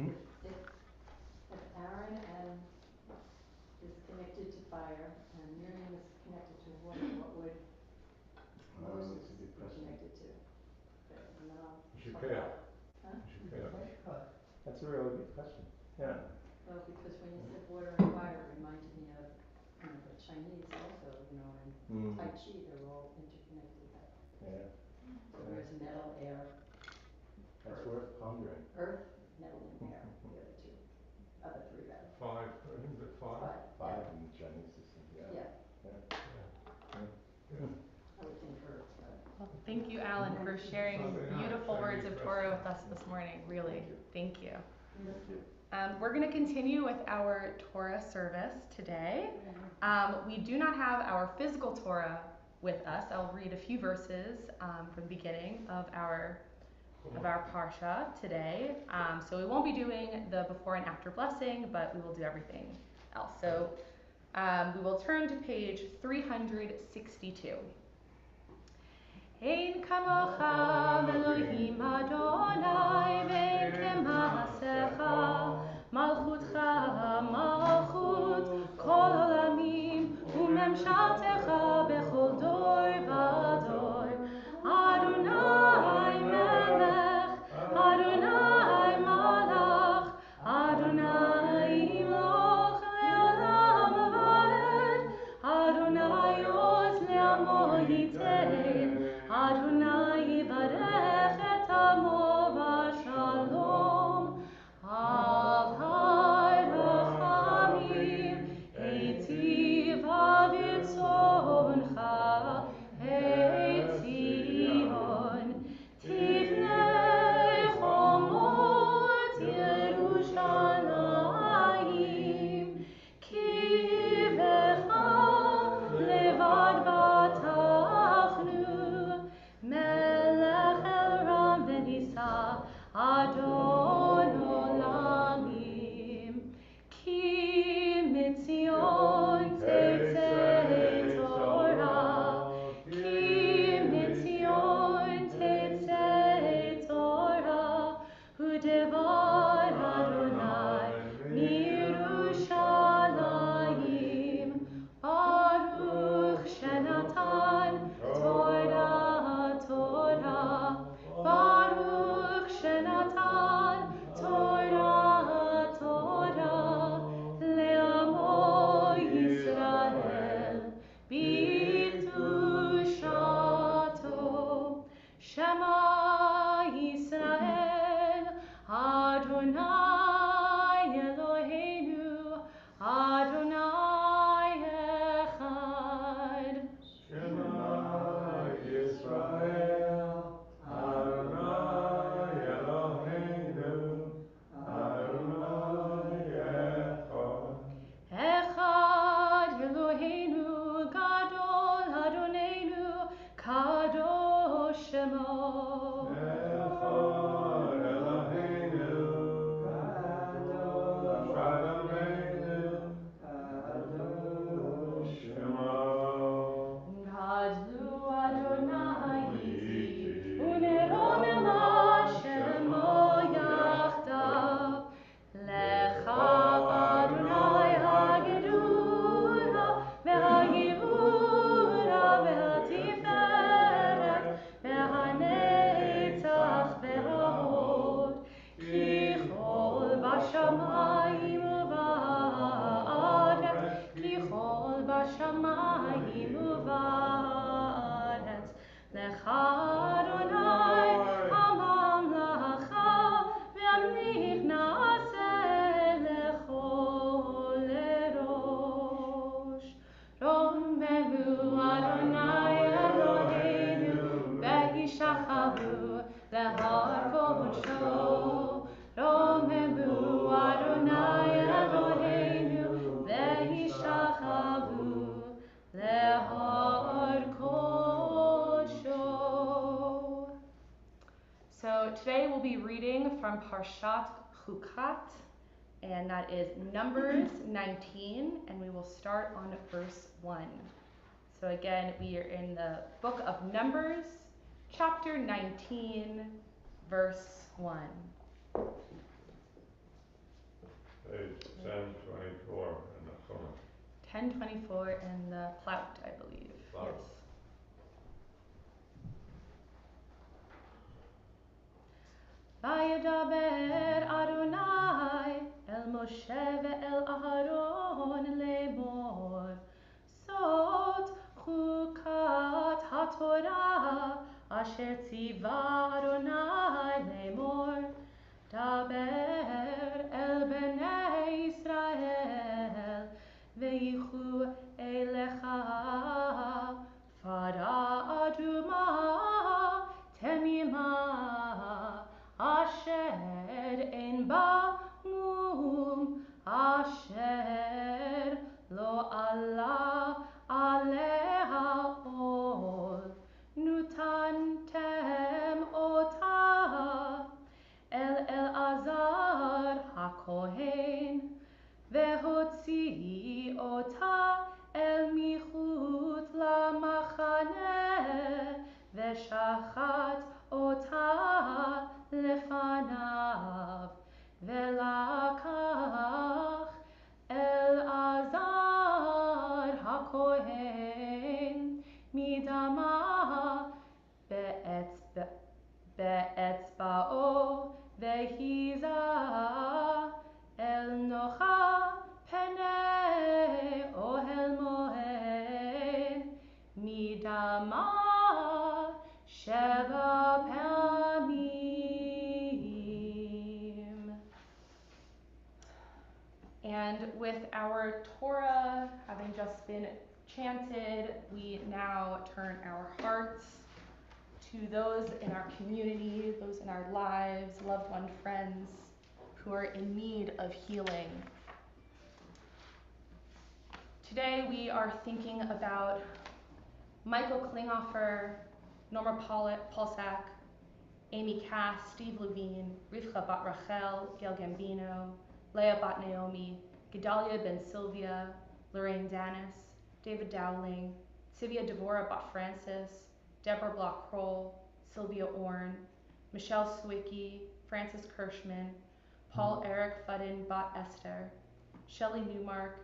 If Aaron is connected to fire and Miriam is connected to water, what would Moses That's a good be question. connected to? Okay, and then I'll talk Shakaya. about. Huh? That's a really good question. Yeah. Well, because when you said water and fire, it reminded me of the Chinese also, in Tai Chi, they're all interconnected. Yeah. So there's metal, air, That's earth. worth pondering. Earth, metal, and air, the other three rather. Five, I think that five. Five in the Chinese system. Yeah. Yeah. I would think earth, but. Well, thank you, Alan, for sharing beautiful words of Torah with us this morning. Really, thank you. Thank you. We're going to continue with our Torah service today. We do not have our physical Torah with us. I'll read a few verses from the beginning of our parsha today. So we won't be doing the before and after blessing, but we will do everything else. So we will turn to page 362. Ein kamocha Elohim Adonai ve'en kema'asecha malchutcha malchut kol olamim u'memshaltecha bechol dor v'dor Adonai melech Adonai malach Adonai imloch le'olam va'ed Adonai oz le'amo yitein Adonai yivarech et amo v'shalom. from Parshat Chukat, and that is Numbers 19, and we will start on verse 1. So again, we are in the book of Numbers, chapter 19, verse 1. Page 1024 in the Chumash. 1024 in the Plout, I believe. Plout. Yes. וידבר אדוני אל משה ואל אהרון לאמור, זאת חוקת התורה אשר ציווה אדוני לאמור, דבר אל בני ישראל וילכו אליך פרה אדומה תמימה אשר אין בה מום, אשר לא עלה עליה עול, נתנתם אותה אל אלעזר הכהן, והוציא אותה אל מחוץ למחנה, ושחט אותה לפניו, ולקח אלעזר הכהן מדמה באצבעו, והיזה אל נוחה פני אוהל מועד, מדמה 7 פעמים. And with our Torah having just been chanted, we now turn our hearts to those in our community, those in our lives, loved one friends who are in need of healing. Today we are thinking about Michael Klinghoffer, Norma Paulsack, Amy Cass, Steve Levine, Rivka Bat Rachel, Gail Gambino, Leah Bat Naomi, Gedalia Ben Sylvia, Lorraine Danis, David Dowling, Sivia Devora Bat Francis, Deborah Block-Kroll, Sylvia Orn, Michelle Swicky, Francis Kirschman, Paul Eric Fudden Bat Esther, Shelley Newmark,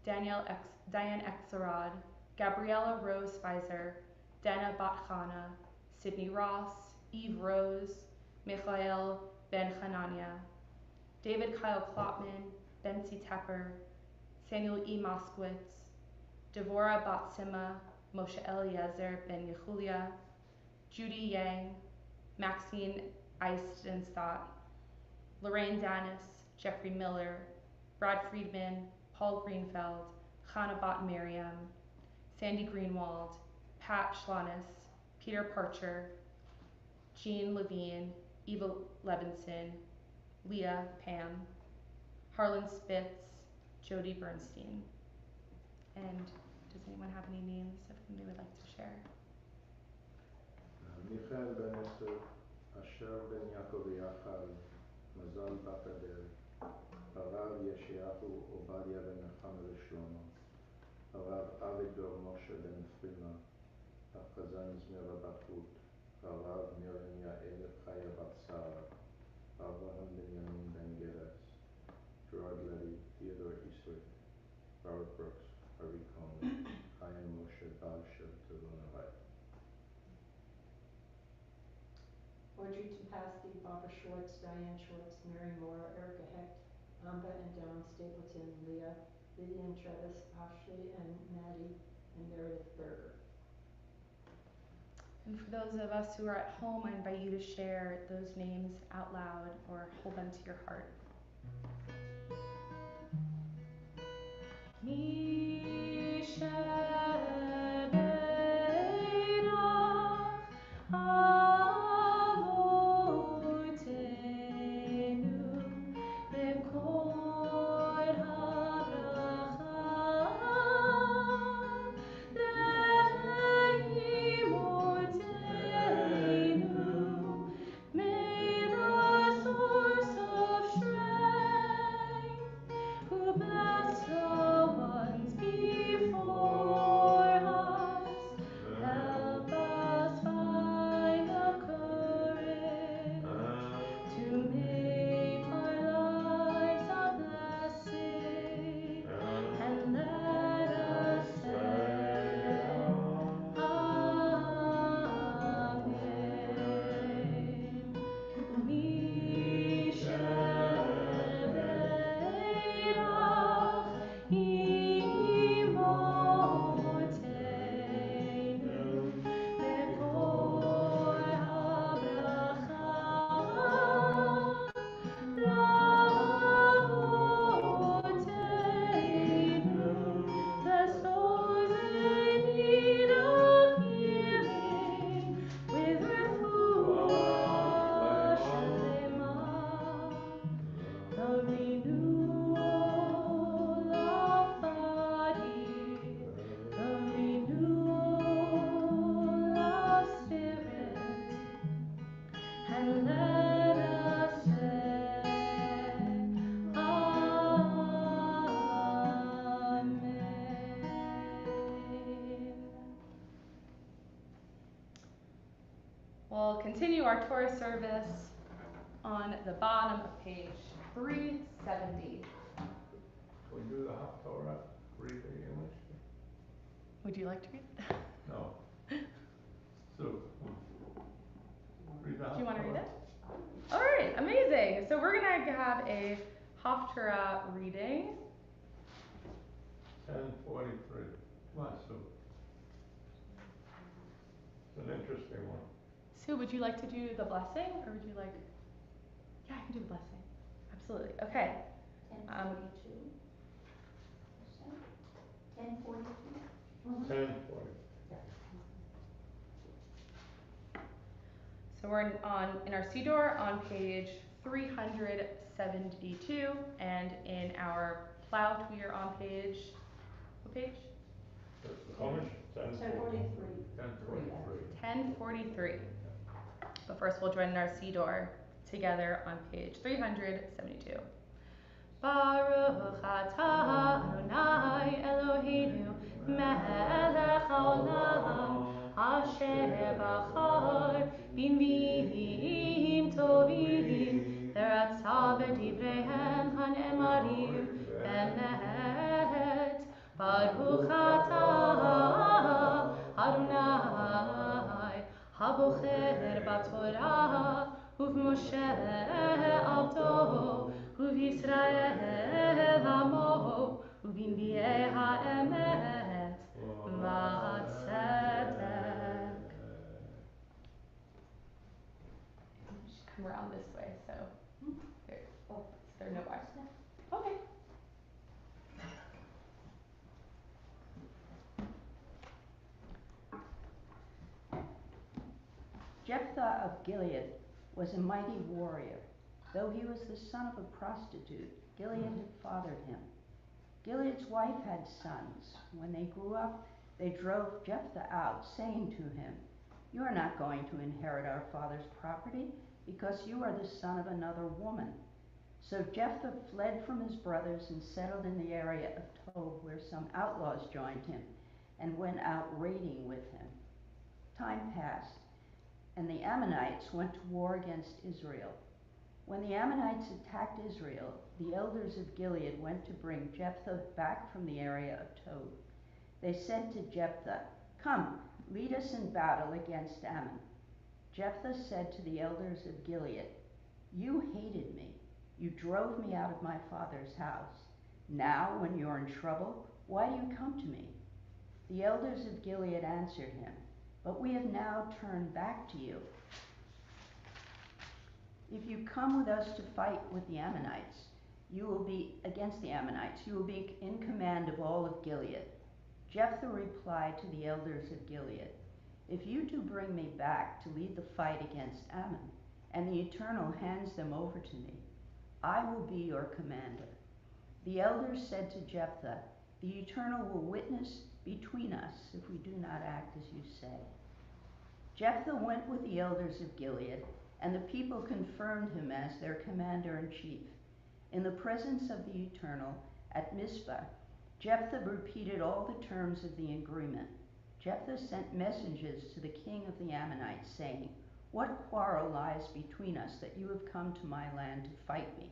Diane Exarad, Gabriella Rose Spicer, Dana Bat Chana, Sydney Ross, Eve Rose, Michael Ben Hanania, David Kyle Klotman, Bensi Tepper, Samuel E. Moskowitz, Devorah Bat Sima, Moshe Eliezer Ben Yehulia, Judy Yang, Maxine Eisenstadt, Lorraine Danis, Jeffrey Miller, Brad Friedman, Paul Greenfeld, Chana Bat Miriam, Sandy Greenwald, Pat Schlanis, Peter Parcher, Jean Levine, Eva Levinson, Leah Pam, Harlan Spitz, Jody Bernstein. And does anyone have any names of whom they would like to share? מיכאל בן עשר, אשר בן יעקב יחל, מזל בת אדל, הרב ישעיהו עובדיה בן נחמה ושלמה, הרב אביגדור משה בן פרימה, החזן זמירה בת רות, הרב מרים יעל חיה בת שרה, אברהם בנימין בן גרס, Gerard Levy, Theodore Eastwood, Robert Brooks, Harvey Coleman, Chaim Moshe Baal Shem Tov Levi. Audrey Topasky, Barbara Schwartz, Diane Schwartz, Mary Moore, Erica Hecht, Amba and Dawn Stapleton, Leah, Vivian Travis, Ashley and Maddie, and Meredith Berger. And for those of us who are at home, I invite you to share those names out loud or hold them to your heart. May the renewal of body, the renewal of spirit, and let us say, Amen. We'll continue our Torah service on the bottom of page 370. We do the Haftorah, read the English? Would you like to read? No. Sue, read the Haftorah. Do you want to read it? All right, amazing. So we're going to have a Haftarah reading. 10:43. Come on, Sue. It's an interesting one. Sue, would you like to do the blessing, or would you like? Yeah, I can do the blessing. Absolutely. Okay. 10:42. 10:42. 10:40. So we're in our Siddur on page 372, and in our plow we are on page, what page? That's the Chumash, 10:43. 10:43. 1043. But first we'll join in our Siddur together on page 372. Baruch atah Adonai Eloheinu melech haolam asher bachar b'nviim tovim v'ratza b'divreihem han'emarim be'emet. Baruch atah Adonai habocher b'torah ובמשה עבדו, ובישראל עמו, ובנביאי האמת והצדק. Come around this way, so there are no bars. Okay. Jephthah of Gilead was a mighty warrior. Though he was the son of a prostitute, Gilead had fathered him. Gilead's wife had sons. When they grew up, they drove Jephthah out, saying to him, "You are not going to inherit our father's property, because you are the son of another woman." So Jephthah fled from his brothers and settled in the area of Tob, where some outlaws joined him and went out raiding with him. Time passed, and the Ammonites went to war against Israel. When the Ammonites attacked Israel, the elders of Gilead went to bring Jephthah back from the area of Tob. They said to Jephthah, "Come, lead us in battle against Ammon." Jephthah said to the elders of Gilead, "You hated me. You drove me out of my father's house. Now, when you are in trouble, why do you come to me?" The elders of Gilead answered him, "But we have now turned back to you. If you come with us to fight with the Ammonites, you will be against the Ammonites. You will be in command of all of Gilead." Jephthah replied to the elders of Gilead, "If you do bring me back to lead the fight against Ammon, and the Eternal hands them over to me, I will be your commander." The elders said to Jephthah, "The Eternal will witness between us if we do not act as you say." Jephthah went with the elders of Gilead, and the people confirmed him as their commander-in-chief. In the presence of the Eternal at Mizpah, Jephthah repeated all the terms of the agreement. Jephthah sent messengers to the king of the Ammonites, saying, "What quarrel lies between us that you have come to my land to fight me?"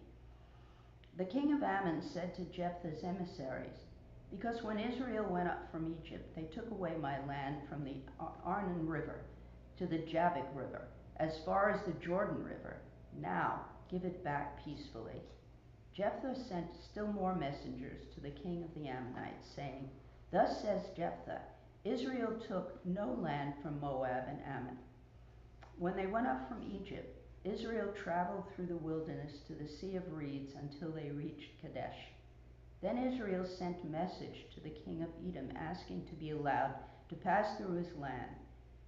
The king of Ammon said to Jephthah's emissaries, "Because when Israel went up from Egypt, they took away my land from the Arnon River to the Jabbok River, as far as the Jordan River. Now give it back peacefully." Jephthah sent still more messengers to the king of the Ammonites, saying, "Thus says Jephthah, Israel took no land from Moab and Ammon. When they went up from Egypt, Israel traveled through the wilderness to the Sea of Reeds until they reached Kadesh. Then Israel sent a message to the king of Edom, asking to be allowed to pass through his land.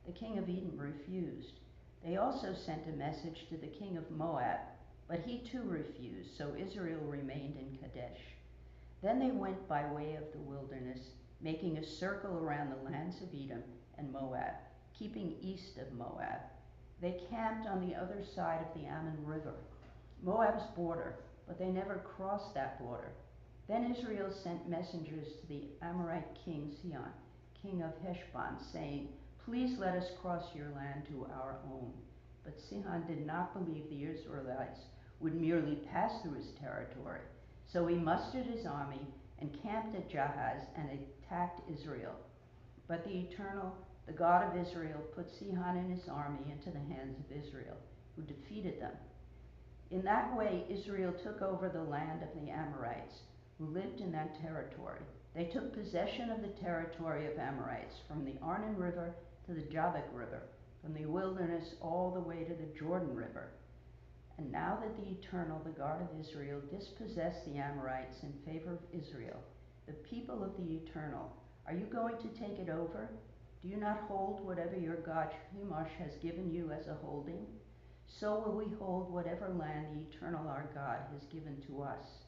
The king of Edom refused. They also sent a message to the king of Moab, But he too refused, so Israel remained in Kadesh. Then they went by way of the wilderness, making a circle around the lands of Edom and Moab, keeping east of Moab. They camped on the other side of the Ammon River, Moab's border, but they never crossed that border. Then Israel sent messengers to the Amorite king Sihon, king of Heshbon, saying, "Please let us cross your land to our own." But Sihon did not believe the Israelites would merely pass through his territory. So he mustered his army and camped at Jahaz and attacked Israel. But the Eternal, the God of Israel, put Sihon and his army into the hands of Israel, who defeated them. In that way, Israel took over the land of the Amorites, who lived in that territory. They took possession of the territory of Amorites from the Arnon River to the Jabbok River, from the wilderness all the way to the Jordan River. And now that the Eternal, the God of Israel, dispossessed the Amorites in favor of Israel, the people of the Eternal, are you going to take it over? Do you not hold whatever your God Chemosh has given you as a holding? So will we hold whatever land the Eternal our God has given to us.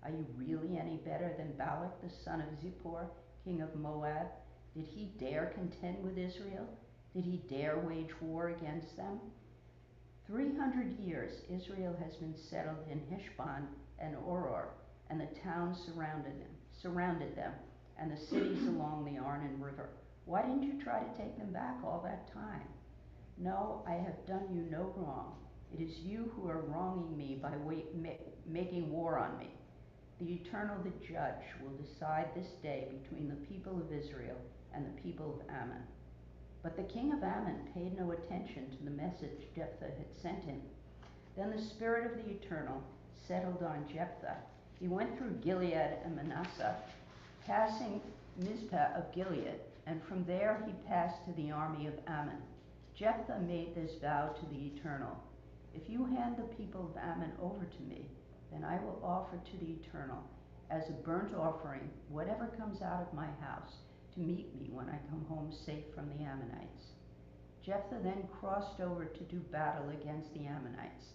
Are you really any better than Balak the son of Zippor, king of Moab? Did he dare contend with Israel? Did he dare wage war against them? 300 years Israel has been settled in Heshbon and Oror, and the towns surrounded them, and the cities along the Arnon River. Why didn't you try to take them back all that time? No, I have done you no wrong. It is you who are wronging me by making war on me. The Eternal, the Judge, will decide this day between the people of Israel and the people of Ammon. But the king of Ammon paid no attention to the message Jephthah had sent him. Then the Spirit of the Eternal settled on Jephthah. He went through Gilead and Manasseh, passing Mizpah of Gilead, and from there he passed to the army of Ammon. Jephthah made this vow to the Eternal: "If you hand the people of Ammon over to me, then I will offer to the Eternal as a burnt offering whatever comes out of my house to meet me when I come home safe from the Ammonites." Jephthah then crossed over to do battle against the Ammonites,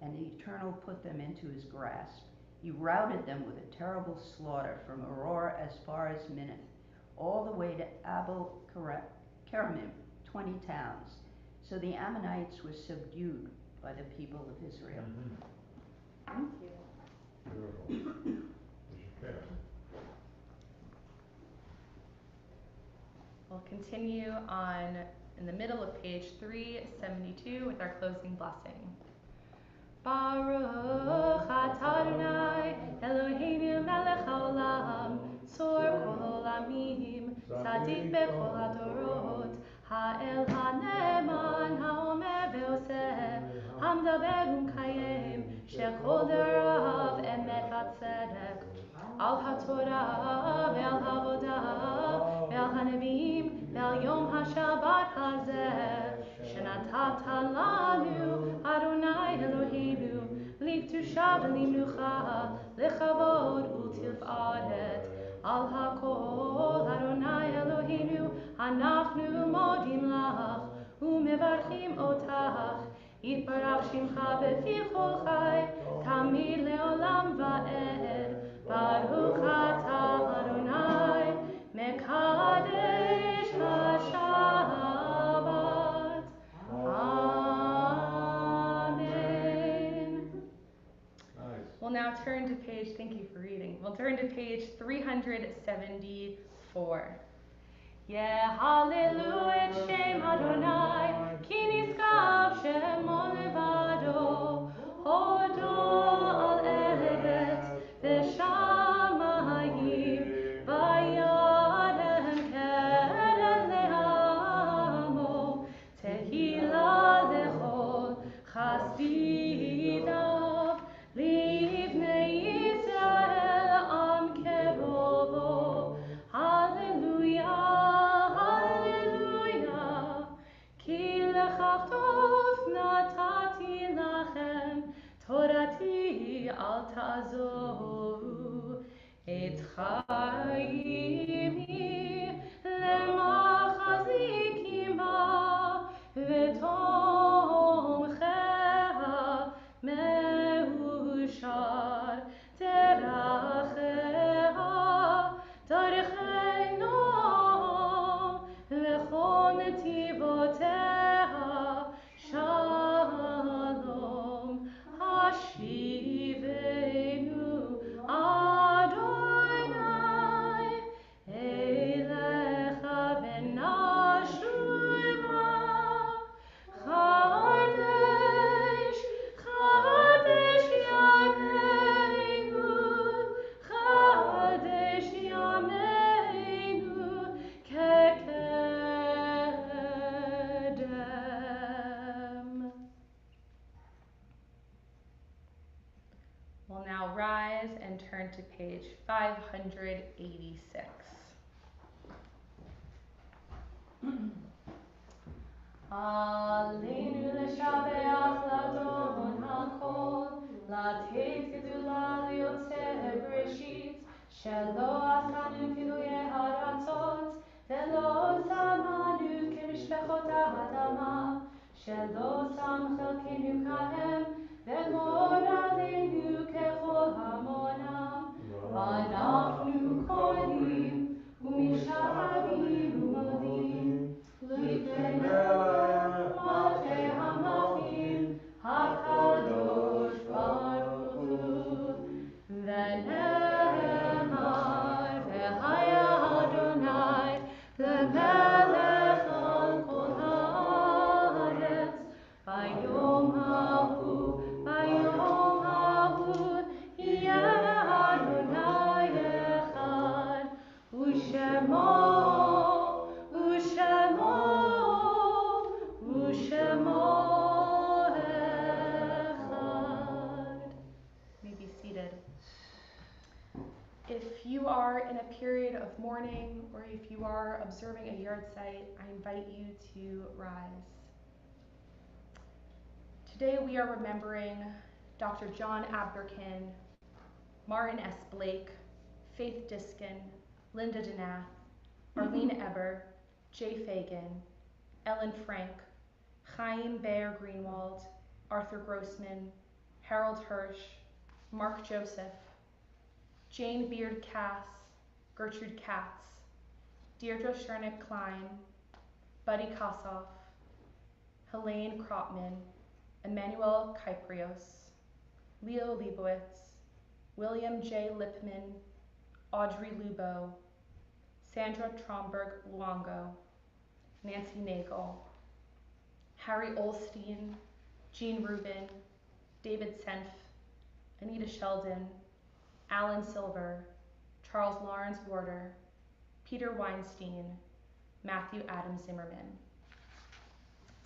and the Eternal put them into his grasp. He routed them with a terrible slaughter from Aurora as far as Minnith, all the way to Abel Keramim, 20 towns. So the Ammonites were subdued by the people of Israel. Thank you. Beautiful. We should pass. We'll continue on in the middle of page 372 with our closing blessing. Baruch atah Adonai Eloheinu melech haolam, tzor kol olamim, tzadik bechol hadorot, ha'el ha'ne'eman ha'omer ve'oseh, ha'medaber u'mekayem, shechol derav emet v'tzedek, al ha'torah ve'al ha'avodah ve'al ha'neviim ve'al yom ha'shabbat hazeh, שנתת לנו, אדוני אלוהינו, לקדושה ולמנוחה, לכבוד ולתפארת. על הכל, אדוני אלוהינו, אנחנו מודים לך ומברכים אותך. יתברך שמך בפי כל חי, תמיד לעולם ועד. ברוך אתה, אדוני, מקדש השבת. Amen. Nice. We'll now turn to page, thank you for reading. We'll turn to page 374. Yeah, hallelujah, Shem Adonai, ki niskav shemo levado, hodo al eretz v'shamayim, vayadem keren le'amo, tehillah lechol chasidav, livnei Yisrael am kerovo. Hallelujah, hallelujah, ki lechach tov natati lachem, torati al ta'zovu, et chayimi lemachazikim ba, v'tomcheha rise and turn to page 586. Aleinu l'shabeach l'adon hakol, לתת גדולה ליוצר בראשית, שלא עשנו כגויי הארצות, ולא שמנו כמשפחות האדמה, שלא שם חלקנו כהם, ומור עלינו ככל המונם. אנחנו כהנים ומשחרים ומודים לפני מלכי המלכים הקדוש ברוך הוא. ונאמר והיה אדוני למלך על כל הארץ ביום ההוא יהיה אדוני אחד ושמו May be seated. If you are in a period of mourning or if you are observing a yard site, I invite you to rise. Today we are remembering Dr. John Abgerkin, Martin S. Blake, Faith Diskin, Linda Denath, Arlene Eber, Jay Fagan, Ellen Frank, Chaim Baer Greenwald, Arthur Grossman, Harold Hirsch, Mark Joseph, Jane Beard Cass, Gertrude Katz, Deirdre Schernick Klein, Buddy Kossoff, Helene Kropman, Emmanuel Kyprios, Leo Leibowitz, William J. Lipman, Audrey Lubo, Sandra Tromberg Luongo, Nancy Nagel, Harry Olstein, Jean Rubin, David Senf, Anita Sheldon, Alan Silver, Charles Lawrence Warder, Peter Weinstein, Matthew Adam Zimmerman.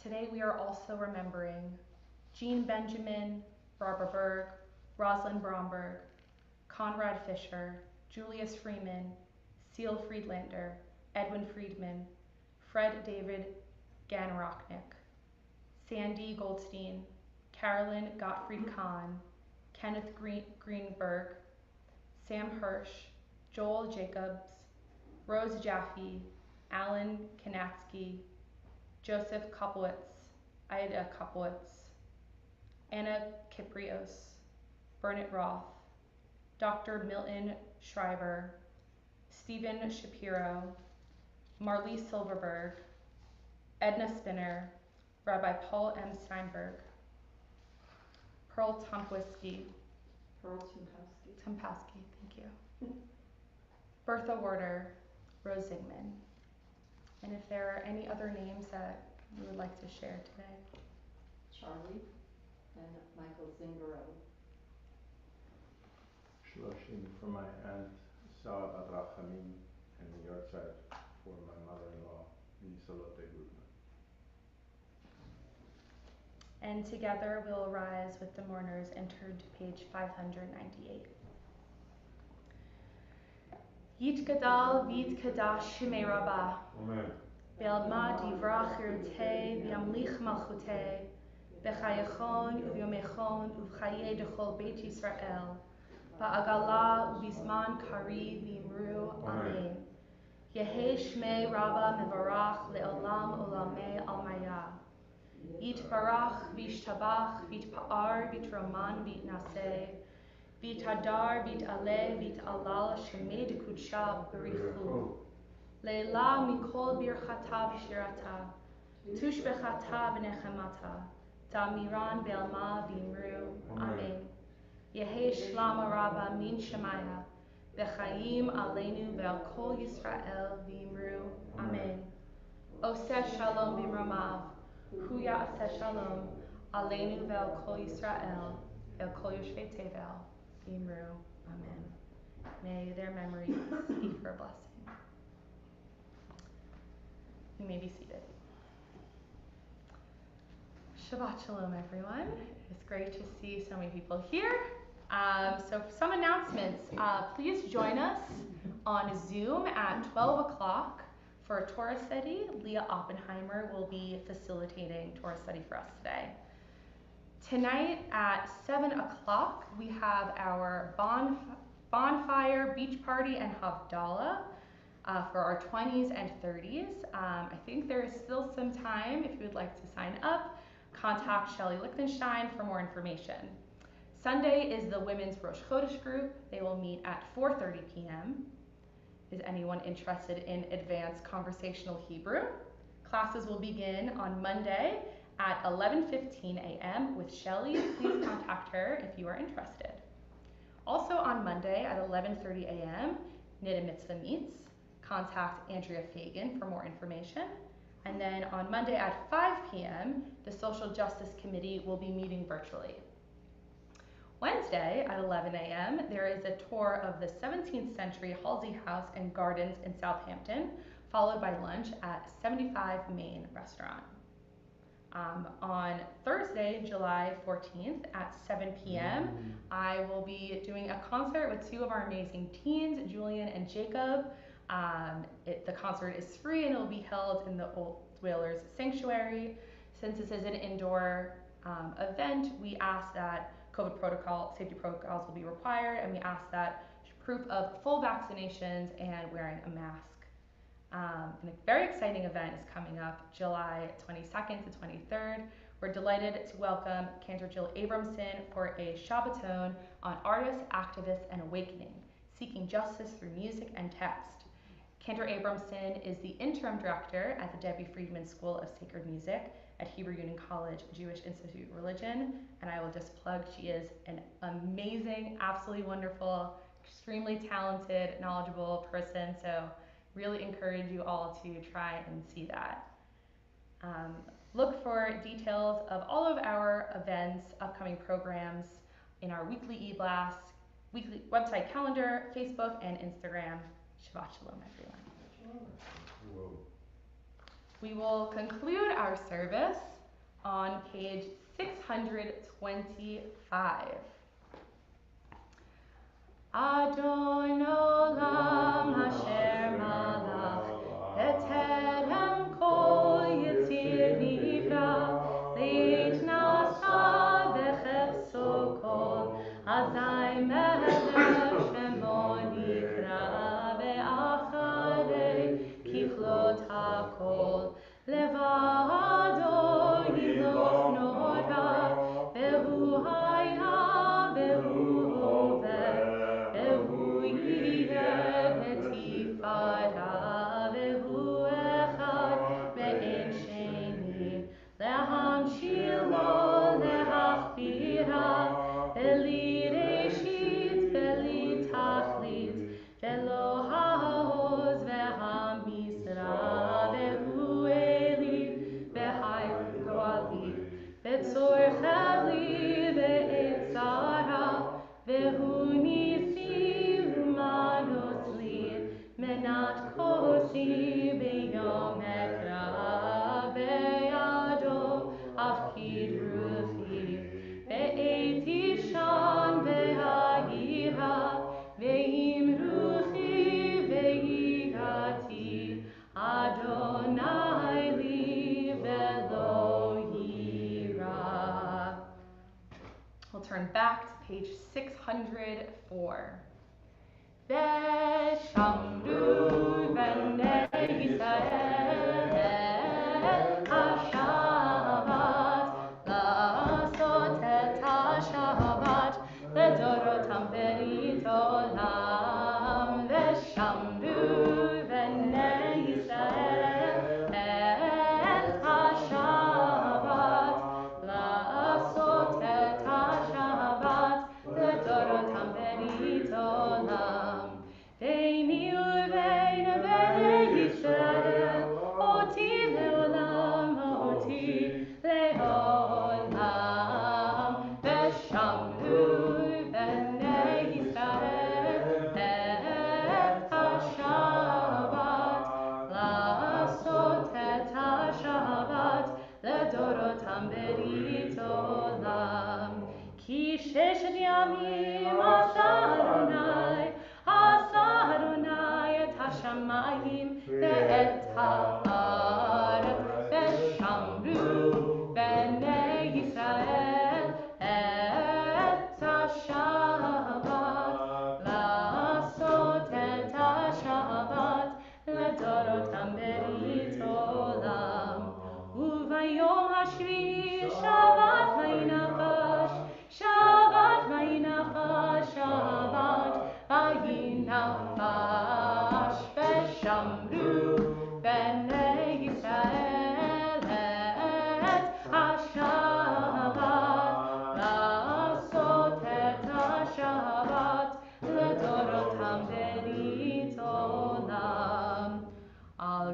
Today we are also remembering Jean Benjamin, Barbara Berg, Rosalind Bromberg, Conrad Fisher, Julius Freeman, Seal Friedlander, Edwin Friedman, Fred David Ganrocknick, Sandy Goldstein, Carolyn Gottfried Kahn, Kenneth Greenberg, Sam Hirsch, Joel Jacobs, Rose Jaffe, Alan Kanatsky, Joseph Kopowitz, Ida Kopowitz, Anna Kiprios, Bernard Roth, Dr. Milton Shriver, Stephen Shapiro, Marlee Silverberg, Edna Spinner, Rabbi Paul M. Steinberg, Pearl Tompowski, thank you, Bertha Warder, Rose Zingman. And if there are any other names that you would like to share today. Charlie and Michael Zingarelli. Shloshim for my aunt Sarah Adrachamim, and the yard site for my mother-in-law, Nisalote Gutman. And together we'll rise with the mourners and turn to page 598. Yitgadal v'yitkadash shemei Rabbah. Amen. Be'alma divrach irtei v'yamlich malchutei. B'chayachon u'vyomechon u'v'chayei dechol Beit Yisrael. Ba'agala u'bizman kari v'imru. Amen. Yehei shmei Rabbah mevarach le'olam olamei almaya. Yitbarach v'yishtabach v'yitpa'ar v'yitroman v'yitnaseh. V'yitadar v'yitaleh v'yitalal shemei dekudsha b'richu. Leila mikol birchata v'shirata. Tushbechata v'nechemata. Damiran be'alma v'imru. Amen. Yehei shlama rabba min shemaya. V'chaim aleinu ve'al kol Yisrael v'imru. Amen. Oseh shalom b'mromav. Hu ya'aseh shalom. Aleinu ve'al kol Yisrael. Ve'al kol yoshvei tevel. V'imru. Amen. May their memories be for a blessing. You may be seated. Shabbat Shalom, everyone. It's great to see so many people here. So some announcements. Please join us on Zoom at 12 o'clock for Torah study. Leah Oppenheimer will be facilitating Torah study for us today. Tonight at 7 o'clock, we have our bonfire, beach party, and Havdalah for our 20s and 30s. I think there is still some time if you would like to sign up. Contact Shelley Lichtenstein for more information. Sunday is the Women's Rosh Chodesh group. They will meet at 4:30 p.m. Is anyone interested in advanced conversational Hebrew? Classes will begin on Monday at 11:15 a.m. with Shelley. Please contact her if you are interested. Also on Monday at 11:30 a.m., Nida Mitzvah meets. Contact Andrea Fagan for more information. And then on Monday at 5 p.m., the Social Justice Committee will be meeting virtually. Wednesday at 11 a.m., there is a tour of the 17th century Halsey House and Gardens in Southampton, followed by lunch at 75 Main Restaurant. On Thursday, July 14th at 7 p.m., I will be doing a concert with two of our amazing teens, Julian and Jacob. The concert is free and it will be held in the Old Whalers Sanctuary. Since this is an indoor event, we ask that safety protocols will be required, and we ask that proof of full vaccinations and wearing a mask. And a very exciting event is coming up July 22nd to 23rd. We're delighted to welcome Cantor Jill Abramson for a Shabbaton on artists, activists, and awakening, seeking justice through music and text. Cantor Abramson is the interim director at the Debbie Friedman School of Sacred Music at Hebrew Union College Jewish Institute of Religion, and I will just plug, she is an amazing, absolutely wonderful, extremely talented, knowledgeable person, so really encourage you all to try and see that. Look for details of all of our events, upcoming programs in our weekly e-blast, weekly website calendar, Facebook, and Instagram. Shabbat Shalom, everyone. Whoa. We will conclude our service on page 625. Adon Olam Asher Malach B'Terem Kol Yitzir Nivra Leit Nasa B'Chefso Kol Azai Melech Shemo Nikra Be'acharei Kichlot HaKol Levado Yimloch Nora Vehu Haya Vehu Over Vehu Yeh V'Tifara Vehu Echad Ve'en Sheni Lehamshir Lo Lehachbira Veli Reshit Veli Tachlit Velo Ha'oz Ve'Hamisra Vehu Eli Ve'Hai Goali Ve'Tzor Chavli Ve'Etzara Vehu Nisi Umanos Li Menat Kosi B'Yom Ekra Be'Yado Afkid Ruchi Ve'eti Shan Ve'Hayira Ve'im Ruchi Ve'Yigati Adonai Li Ve'lo Yira. We'll turn back to page 604. Veshamru Bnei Yisrael HaShabbat La'asot et HaShabbat Ledorotam Berit Olam Veshamru Bnei Yisrael HaShabbat La'asot et HaShabbat Ledorotam Berit Olam Ve'ni u'vei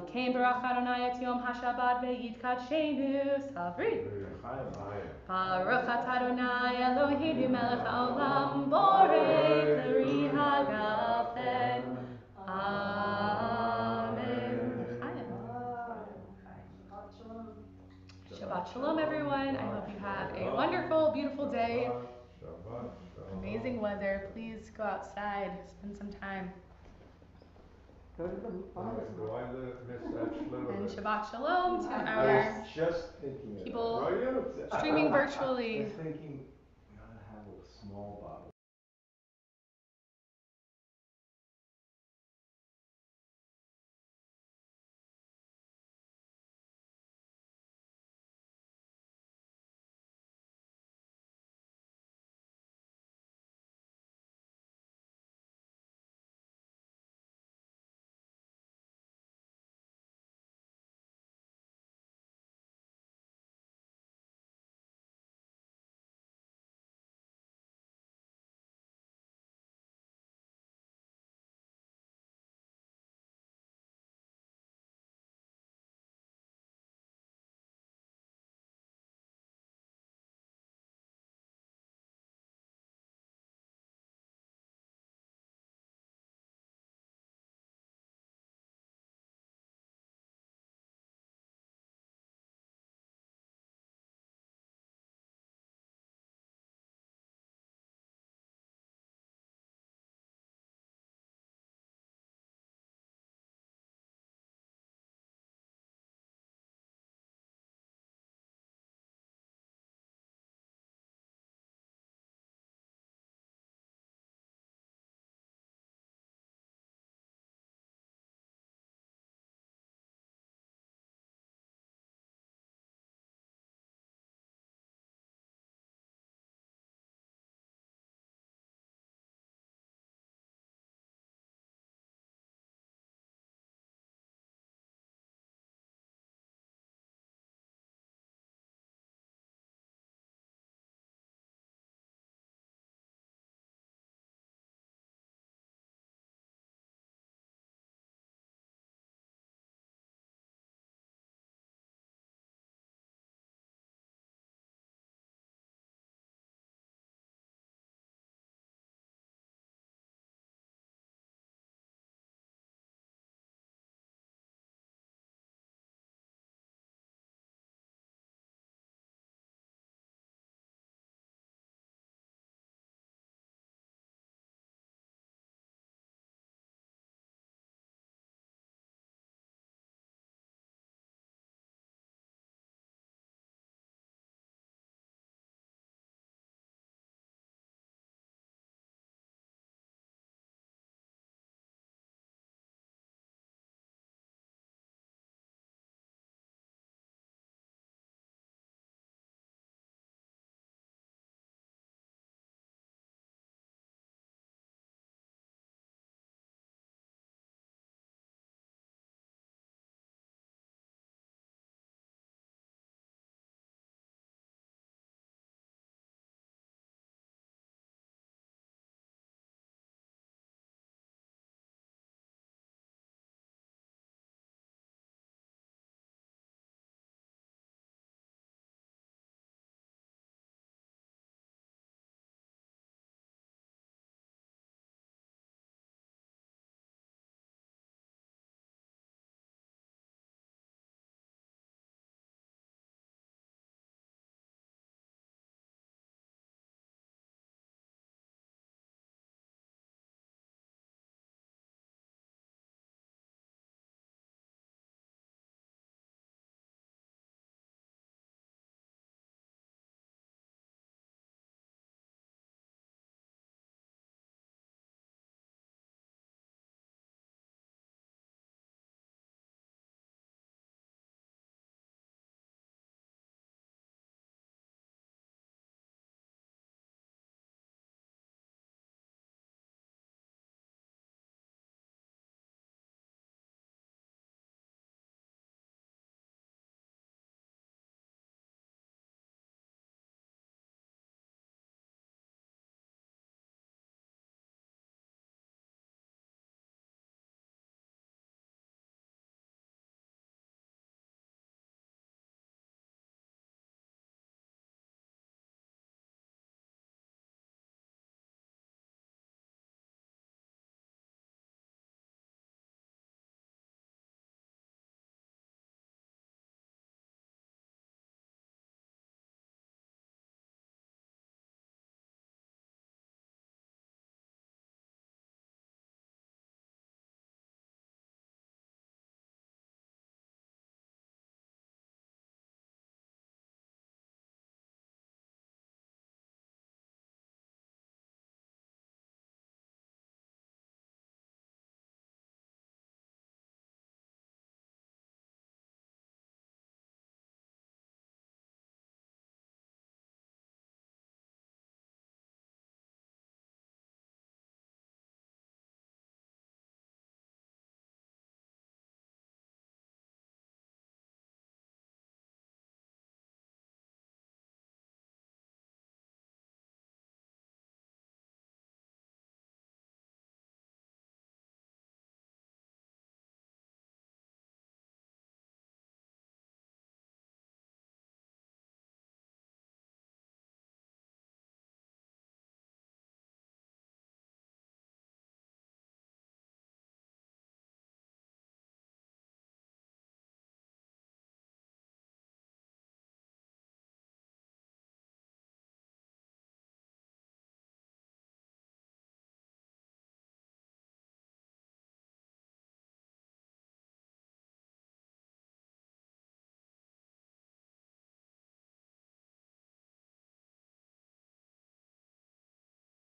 V'alkein barach Adonai et yom haShabbat ve'yitkadshenu savri. Baruch atah Adonai Eloheinu melech haolam borei l'ri hagafen. Amen. L'chaim. Shabbat shalom. Shabbat shalom, everyone. I hope you have a wonderful, beautiful day. Shabbat shalom. Amazing weather. Please go outside, spend some time. Go to the farmer's Do I miss that slither? And Shabbat shalom to I our was just thinking of people that. Are you? streaming virtually. I was thinking we ought to have a small